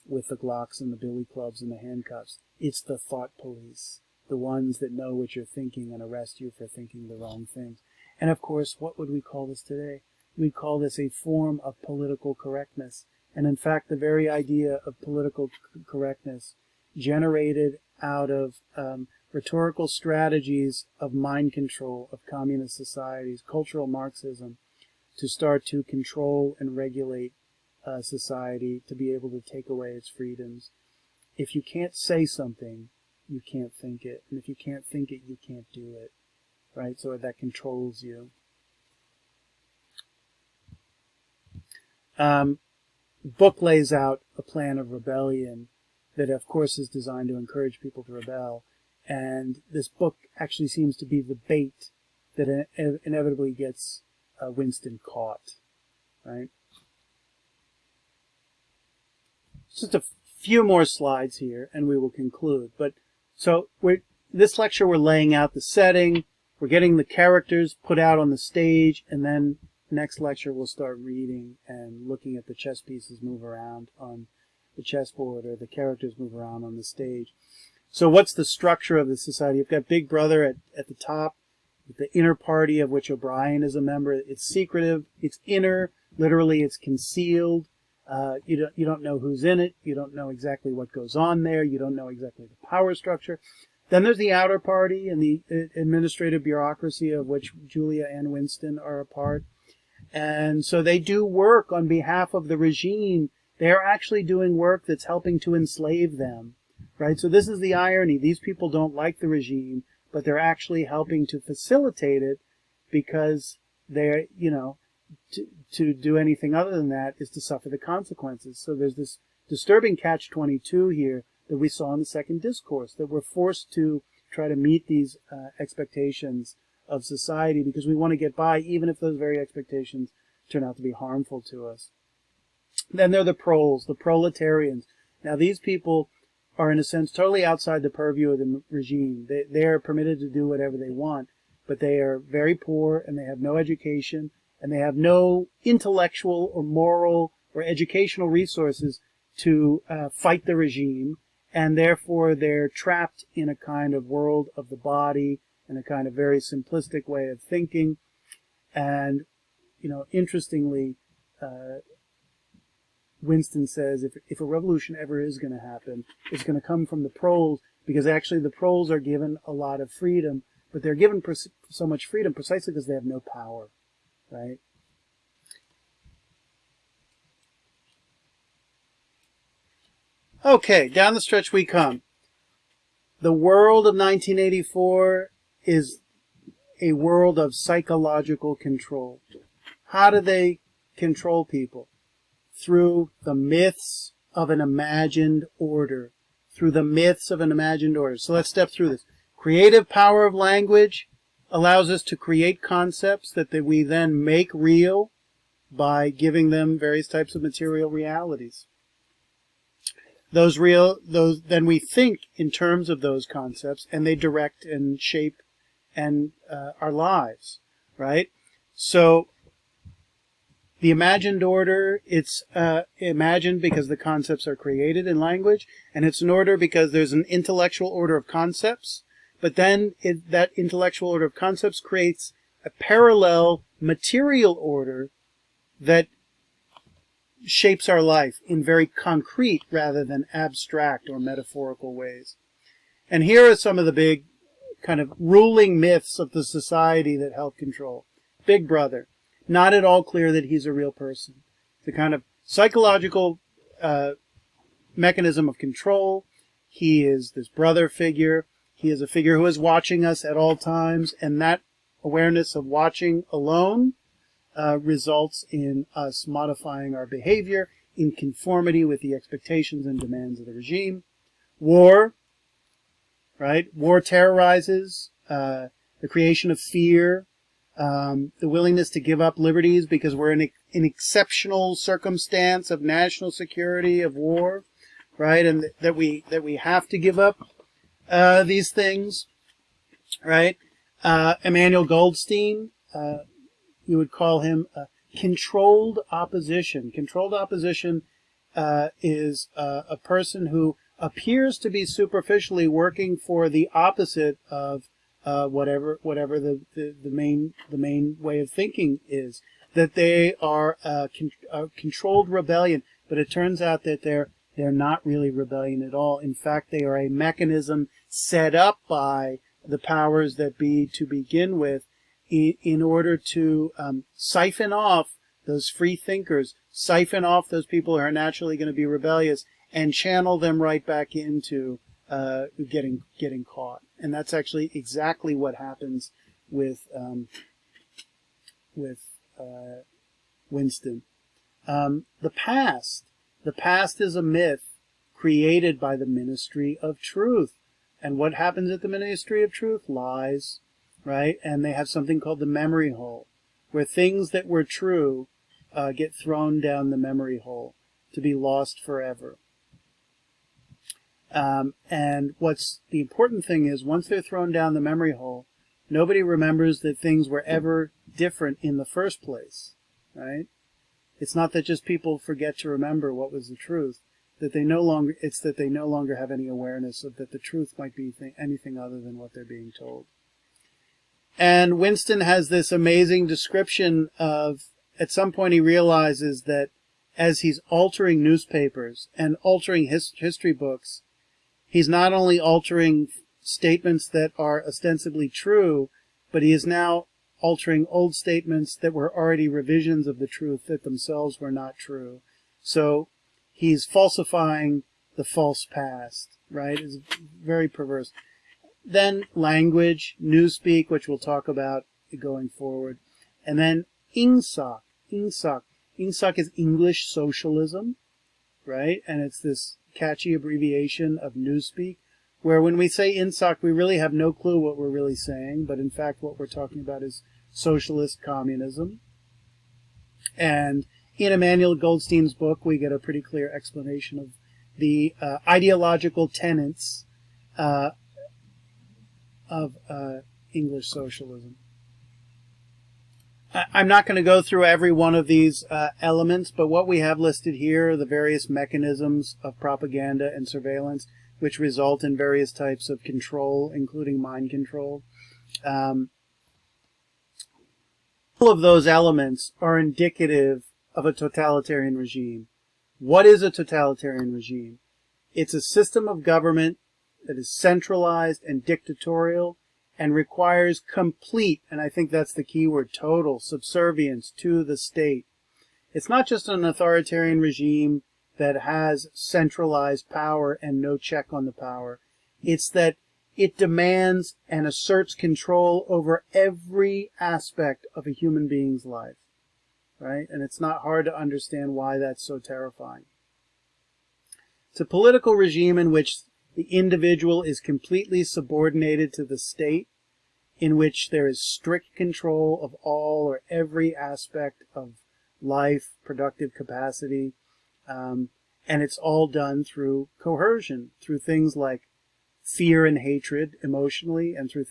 Glocks and the billy clubs and the handcuffs. It's the thought police, the ones that know what you're thinking and arrest you for thinking the wrong things. And of course, what would we call this today? We'd call this a form of political correctness. And in fact, the very idea of political correctness generated out of rhetorical strategies of mind control of communist societies, cultural Marxism, to start to control and regulate society, to be able to take away its freedoms. If you can't say something, you can't think it. And if you can't think it, you can't do it. Right? So that controls you. Book lays out a plan of rebellion that, of course, is designed to encourage people to rebel. And this book actually seems to be the bait that inevitably gets Winston caught. Right? Just a few more slides here, and we will conclude. But so this lecture, we're laying out the setting. We're getting the characters put out on the stage, and then next lecture we'll start reading and looking at the chess pieces move around on the chessboard, or the characters move around on the stage. So what's the structure of the society? You've got Big Brother at the top, the inner party of which O'Brien is a member. It's secretive, it's inner, literally it's concealed. You don't know who's in it. You don't know exactly what goes on there. You don't know exactly the power structure. Then there's the outer party and the administrative bureaucracy of which Julia and Winston are a part. And so they do work on behalf of the regime. They are actually doing work that's helping to enslave them, right? So this is the irony. These people don't like the regime, but they're actually helping to facilitate it because they're, to do anything other than that is to suffer the consequences. So there's this disturbing catch-22 here that we saw in the second discourse, that we're forced to try to meet these expectations of society because we want to get by, even if those very expectations turn out to be harmful to us. Then there are the proles, the proletarians. Now these people are, in a sense, totally outside the purview of the regime. They are permitted to do whatever they want, but they are very poor and they have no education and they have no intellectual or moral or educational resources to fight the regime, and therefore they're trapped in a kind of world of the body and a kind of very simplistic way of thinking. And, interestingly, Winston says if a revolution ever is going to happen, it's going to come from the proles, because actually the proles are given a lot of freedom, but they're given so much freedom precisely because they have no power, right? Okay, down the stretch we come. The world of 1984 is a world of psychological control. How do they control people? Through the myths of an imagined order. Through the myths of an imagined order. So let's step through this. Creative power of language allows us to create concepts that we then make real by giving them various types of material realities. Then we think in terms of those concepts, and they direct and shape our lives, right? So the imagined order, it's imagined because the concepts are created in language, and it's an order because there's an intellectual order of concepts, but then that intellectual order of concepts creates a parallel material order that shapes our life in very concrete rather than abstract or metaphorical ways. And here are some of the big kind of ruling myths of the society that help control. Big Brother. Not at all clear that he's a real person. The kind of psychological mechanism of control. He is this brother figure. He is a figure who is watching us at all times, and that awareness of watching alone results in us modifying our behavior in conformity with the expectations and demands of the regime. War, right? War terrorizes, the creation of fear, the willingness to give up liberties because we're in an exceptional circumstance of national security, of war, right? And that we have to give up these things, right? Emmanuel Goldstein, you would call him controlled opposition. Controlled opposition is a person who appears to be superficially working for the opposite of whatever the main way of thinking is. That they are a controlled rebellion, but it turns out that they're not really rebellion at all. In fact, they are a mechanism set up by the powers that be to begin with, in order to siphon off those free thinkers, siphon off those people who are naturally going to be rebellious, and channel them right back into getting caught. And that's actually exactly what happens with Winston. The past is a myth created by the Ministry of Truth. And what happens at the Ministry of Truth? Lies. Right? And they have something called the memory hole, where things that were true get thrown down the memory hole to be lost forever. And what's the important thing is, once they're thrown down the memory hole, nobody remembers that things were ever different in the first place. Right? It's not that just people forget to remember what was the truth, it's that they no longer have any awareness of that the truth might be anything other than what they're being told. And Winston has this amazing description of, at some point he realizes that as he's altering newspapers and altering history books, he's not only altering statements that are ostensibly true, but he is now altering old statements that were already revisions of the truth that themselves were not true. So he's falsifying the false past, right? It's very perverse. Then language, Newspeak, which we'll talk about going forward. And then INGSOC. INGSOC is English socialism, right? And it's this catchy abbreviation of Newspeak, where when we say INGSOC, we really have no clue what we're really saying, but in fact what we're talking about is socialist communism. And in Emmanuel Goldstein's book, we get a pretty clear explanation of the ideological tenets of English socialism. I'm not going to go through every one of these elements, but what we have listed here are the various mechanisms of propaganda and surveillance which result in various types of control, including mind control. All of those elements are indicative of a totalitarian regime. What is a totalitarian regime? It's a system of government that is centralized and dictatorial and requires complete, and I think that's the key word, total subservience to the state. It's not just an authoritarian regime that has centralized power and no check on the power. It's that it demands and asserts control over every aspect of a human being's life, right? And it's not hard to understand why that's so terrifying. It's a political regime in which The individual is completely subordinated to the state, in which there is strict control of all or every aspect of life, productive capacity, and it's all done through coercion, through things like fear and hatred emotionally, and through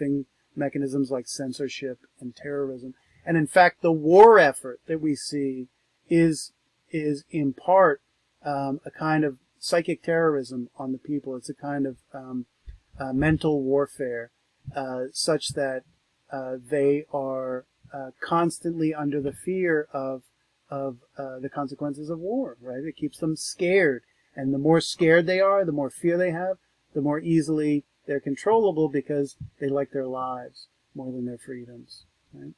mechanisms like censorship and terrorism. And in fact, the war effort that we see is in part a kind of psychic terrorism on the people. It's a kind of mental warfare, such that they are constantly under the fear of the consequences of war, right? It keeps them scared. And the more scared they are, the more fear they have, the more easily they're controllable, because they like their lives more than their freedoms, right?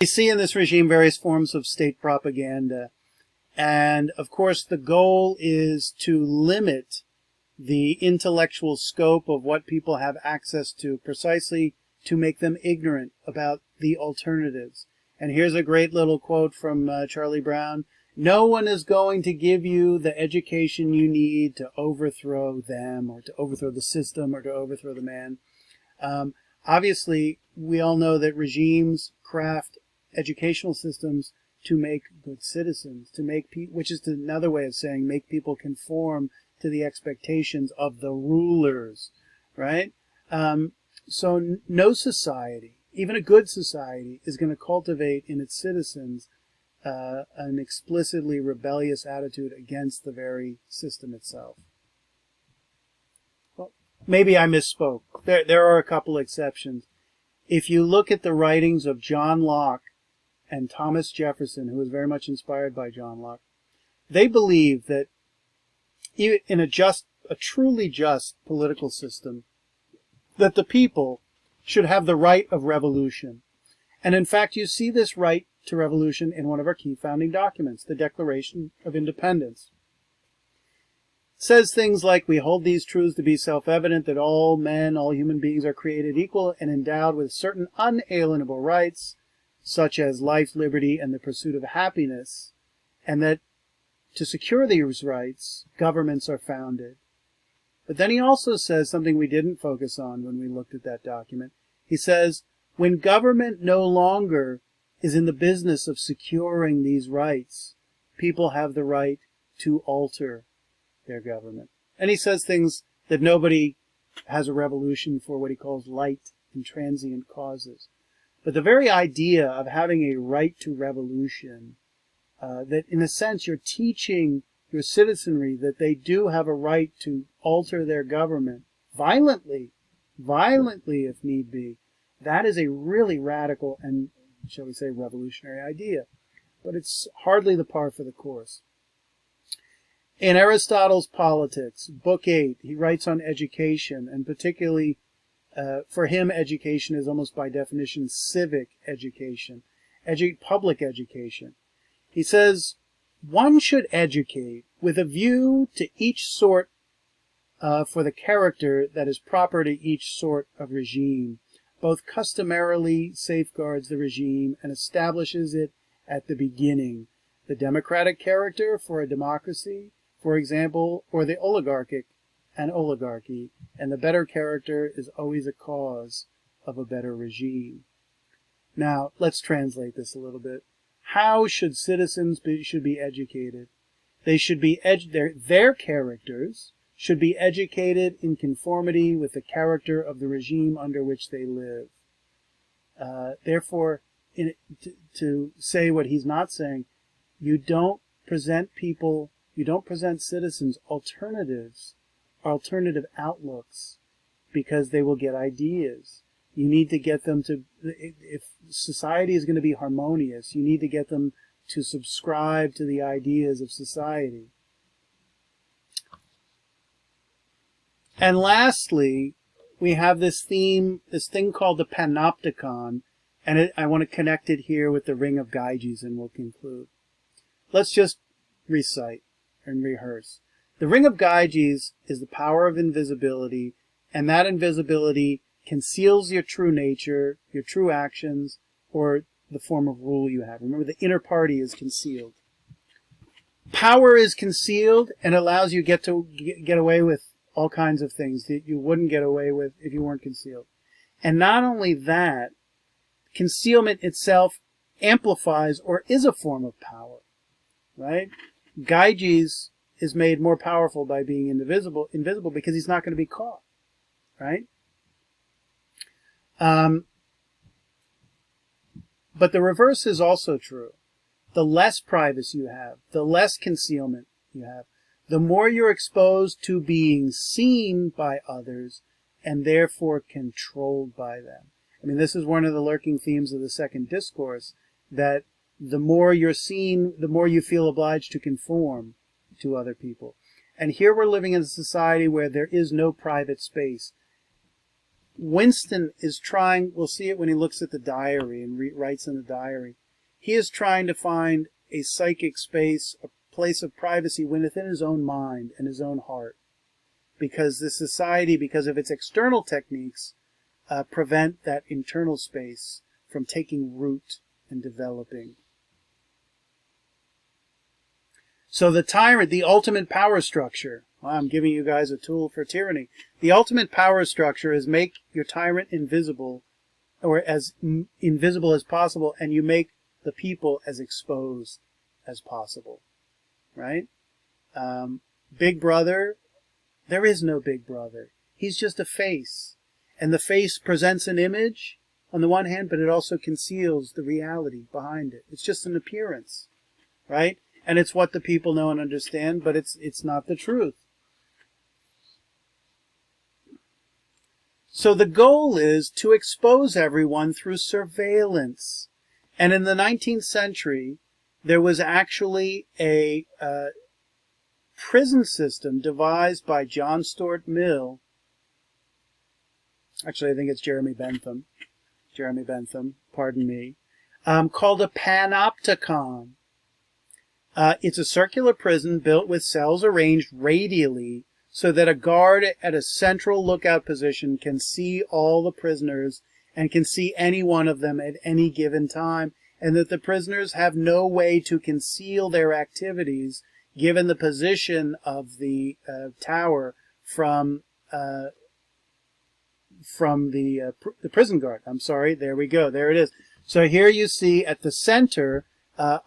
We see in this regime various forms of state propaganda. And, of course, the goal is to limit the intellectual scope of what people have access to, precisely to make them ignorant about the alternatives. And here's a great little quote from Charlie Brown. "No one is going to give you the education you need to overthrow them, or to overthrow the system, or to overthrow the man." Obviously, we all know that regimes craft educational systems to make good citizens, to make which is another way of saying make people conform to the expectations of the rulers, right? So no society, even a good society, is going to cultivate in its citizens an explicitly rebellious attitude against the very system itself. Well, maybe I misspoke. There are a couple exceptions. If you look at the writings of John Locke and Thomas Jefferson, who was very much inspired by John Locke, they believe that in a truly just political system, that the people should have the right of revolution. And in fact, you see this right to revolution in one of our key founding documents, the Declaration of Independence. It says things like, "We hold these truths to be self-evident, that all men, all human beings are created equal and endowed with certain unalienable rights, such as life, liberty, and the pursuit of happiness, and that to secure these rights, governments are founded." But then he also says something we didn't focus on when we looked at that document. He says, when government no longer is in the business of securing these rights, people have the right to alter their government. And he says things that nobody has a revolution for, what he calls light and transient causes. But the very idea of having a right to revolution, that in a sense you're teaching your citizenry that they do have a right to alter their government violently if need be, that is a really radical and, shall we say, revolutionary idea. But it's hardly the par for the course. In Aristotle's Politics, Book 8, he writes on education, and particularly for him, education is almost by definition civic education, public education. He says, "One should educate with a view to each sort for the character that is proper to each sort of regime, both customarily safeguards the regime and establishes it at the beginning. The democratic character for a democracy, for example, or the oligarchic an oligarchy, and the better character is always a cause of a better regime." Now, let's translate this a little bit. How should citizens should be educated? They should be their characters should be educated in conformity with the character of the regime under which they live. Therefore, to say what he's not saying, you don't present citizens alternative outlooks, because they will get ideas. You need to get them to, if society is going to be harmonious, you need to get them to subscribe to the ideas of society. And lastly, we have this thing called the Panopticon, and I want to connect it here with the Ring of Gyges, and we'll conclude. Let's just recite and rehearse. The Ring of Gyges is the power of invisibility, and that invisibility conceals your true nature, your true actions, or the form of rule you have. Remember, the inner party is concealed. Power is concealed and allows you get away with all kinds of things that you wouldn't get away with if you weren't concealed. And not only that, concealment itself amplifies or is a form of power, right? Gyges is made more powerful by being invisible because he's not going to be caught, right? But the reverse is also true. The less privacy you have, the less concealment you have, the more you're exposed to being seen by others and therefore controlled by them. I mean, this is one of the lurking themes of the second discourse, that the more you're seen, the more you feel obliged to conform to other people. And here we're living in a society where there is no private space. Winston is trying, we'll see it when he looks at the diary and writes in the diary, he is trying to find a psychic space, a place of privacy within his own mind and his own heart. Because the society, because of its external techniques, prevent that internal space from taking root and developing. So the tyrant, the ultimate power structure, I'm giving you guys a tool for tyranny. The ultimate power structure is make your tyrant invisible, or as invisible as possible, and you make the people as exposed as possible, right? Big Brother, there is no Big Brother. He's just a face. And the face presents an image on the one hand, but it also conceals the reality behind it. It's just an appearance, right? And it's what the people know and understand, but it's not the truth. So the goal is to expose everyone through surveillance. And in the 19th century, there was actually a prison system devised by John Stuart Mill. Actually, I think it's Jeremy Bentham, pardon me, called a Panopticon. It's a circular prison built with cells arranged radially so that a guard at a central lookout position can see all the prisoners and can see any one of them at any given time, and that the prisoners have no way to conceal their activities given the position of the tower from the prison guard. I'm sorry, there we go, there it is. So here you see at the center a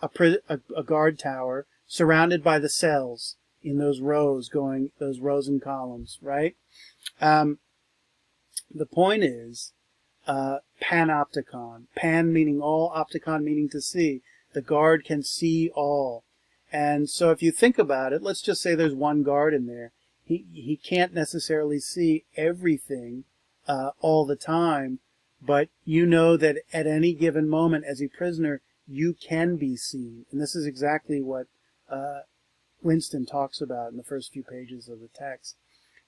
guard tower surrounded by the cells in those rows and columns, right? The point is, panopticon, pan meaning all, opticon meaning to see. The guard can see all. And so if you think about it, let's just say there's one guard in there. He can't necessarily see everything all the time, but you know that at any given moment as a prisoner, you can be seen. And this is exactly what Winston talks about in the first few pages of the text.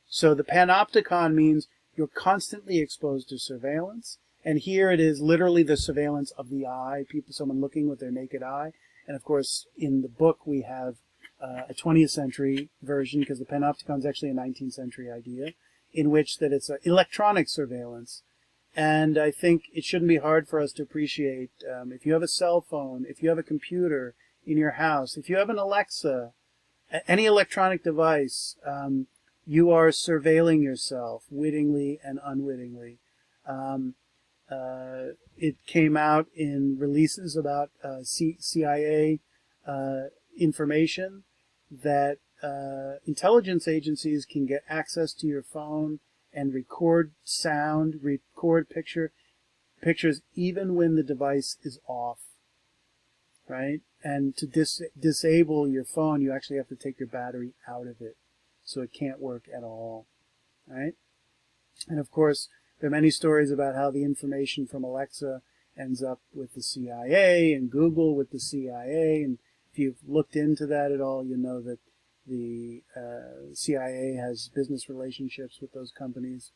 So the panopticon means you're constantly exposed to surveillance. And here it is literally the surveillance of the eye, someone looking with their naked eye. And of course, in the book, we have a 20th century version, because the panopticon is actually a 19th century idea, in which that it's electronic surveillance. And I think it shouldn't be hard for us to appreciate, if you have a cell phone, if you have a computer in your house, if you have an Alexa, any electronic device, you are surveilling yourself wittingly and unwittingly. It came out in releases about CIA information that intelligence agencies can get access to your phone and record sound, record pictures even when the device is off, right? And to disable your phone, you actually have to take your battery out of it, so it can't work at all, right? And of course, there are many stories about how the information from Alexa ends up with the CIA and Google with the CIA. And if you've looked into that at all, you know that the CIA has business relationships with those companies.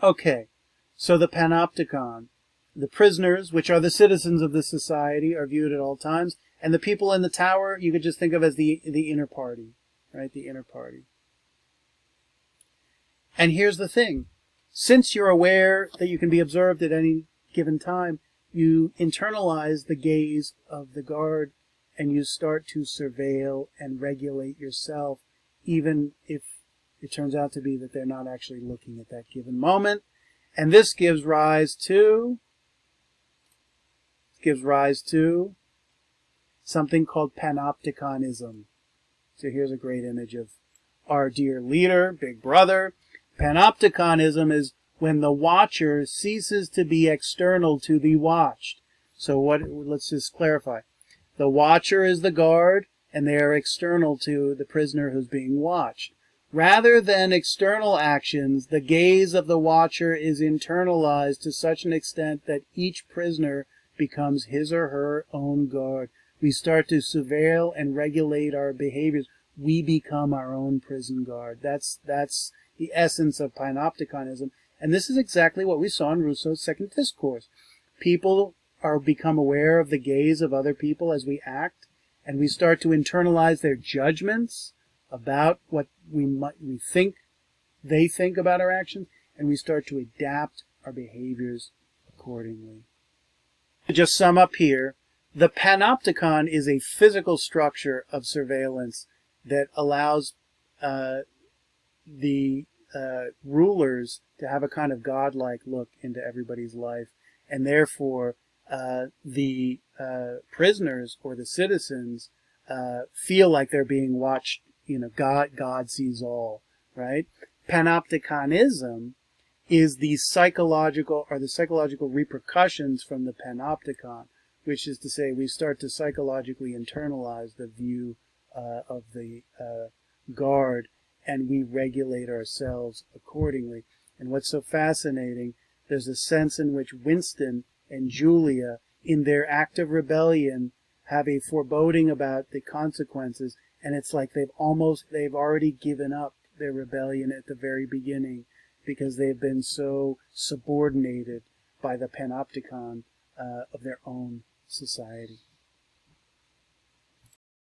Okay, so the panopticon. The prisoners, which are the citizens of the society, are viewed at all times. And the people in the tower, you could just think of as the inner party, right? The inner party. And here's the thing. Since you're aware that you can be observed at any given time, you internalize the gaze of the guard and you start to surveil and regulate yourself even if it turns out to be that they're not actually looking at that given moment. And this gives rise to something called Panopticon Ism. So here's a great image of our dear leader, Big Brother. Panopticon Ism is when the watcher ceases to be external to the watched. So let's just clarify. The watcher is the guard, and they are external to the prisoner who's being watched. Rather than external actions, the gaze of the watcher is internalized to such an extent that each prisoner becomes his or her own guard. We start to surveil and regulate our behaviors. We become our own prison guard. That's the essence of Panopticonism. And this is exactly what we saw in Rousseau's Second Discourse. People become aware of the gaze of other people as we act, and we start to internalize their judgments about what we think they think about our actions, and we start to adapt our behaviors accordingly. To just sum up here, the panopticon is a physical structure of surveillance that allows the rulers to have a kind of godlike look into everybody's life, and therefore the prisoners or the citizens feel like they're being watched. God sees all, right? Panopticonism is the psychological repercussions from the panopticon, which is to say we start to psychologically internalize the view of the guard, and we regulate ourselves accordingly. And what's so fascinating, there's a sense in which Winston and Julia, in their act of rebellion, have a foreboding about the consequences, and it's like they've already given up their rebellion at the very beginning because they've been so subordinated by the panopticon of their own society.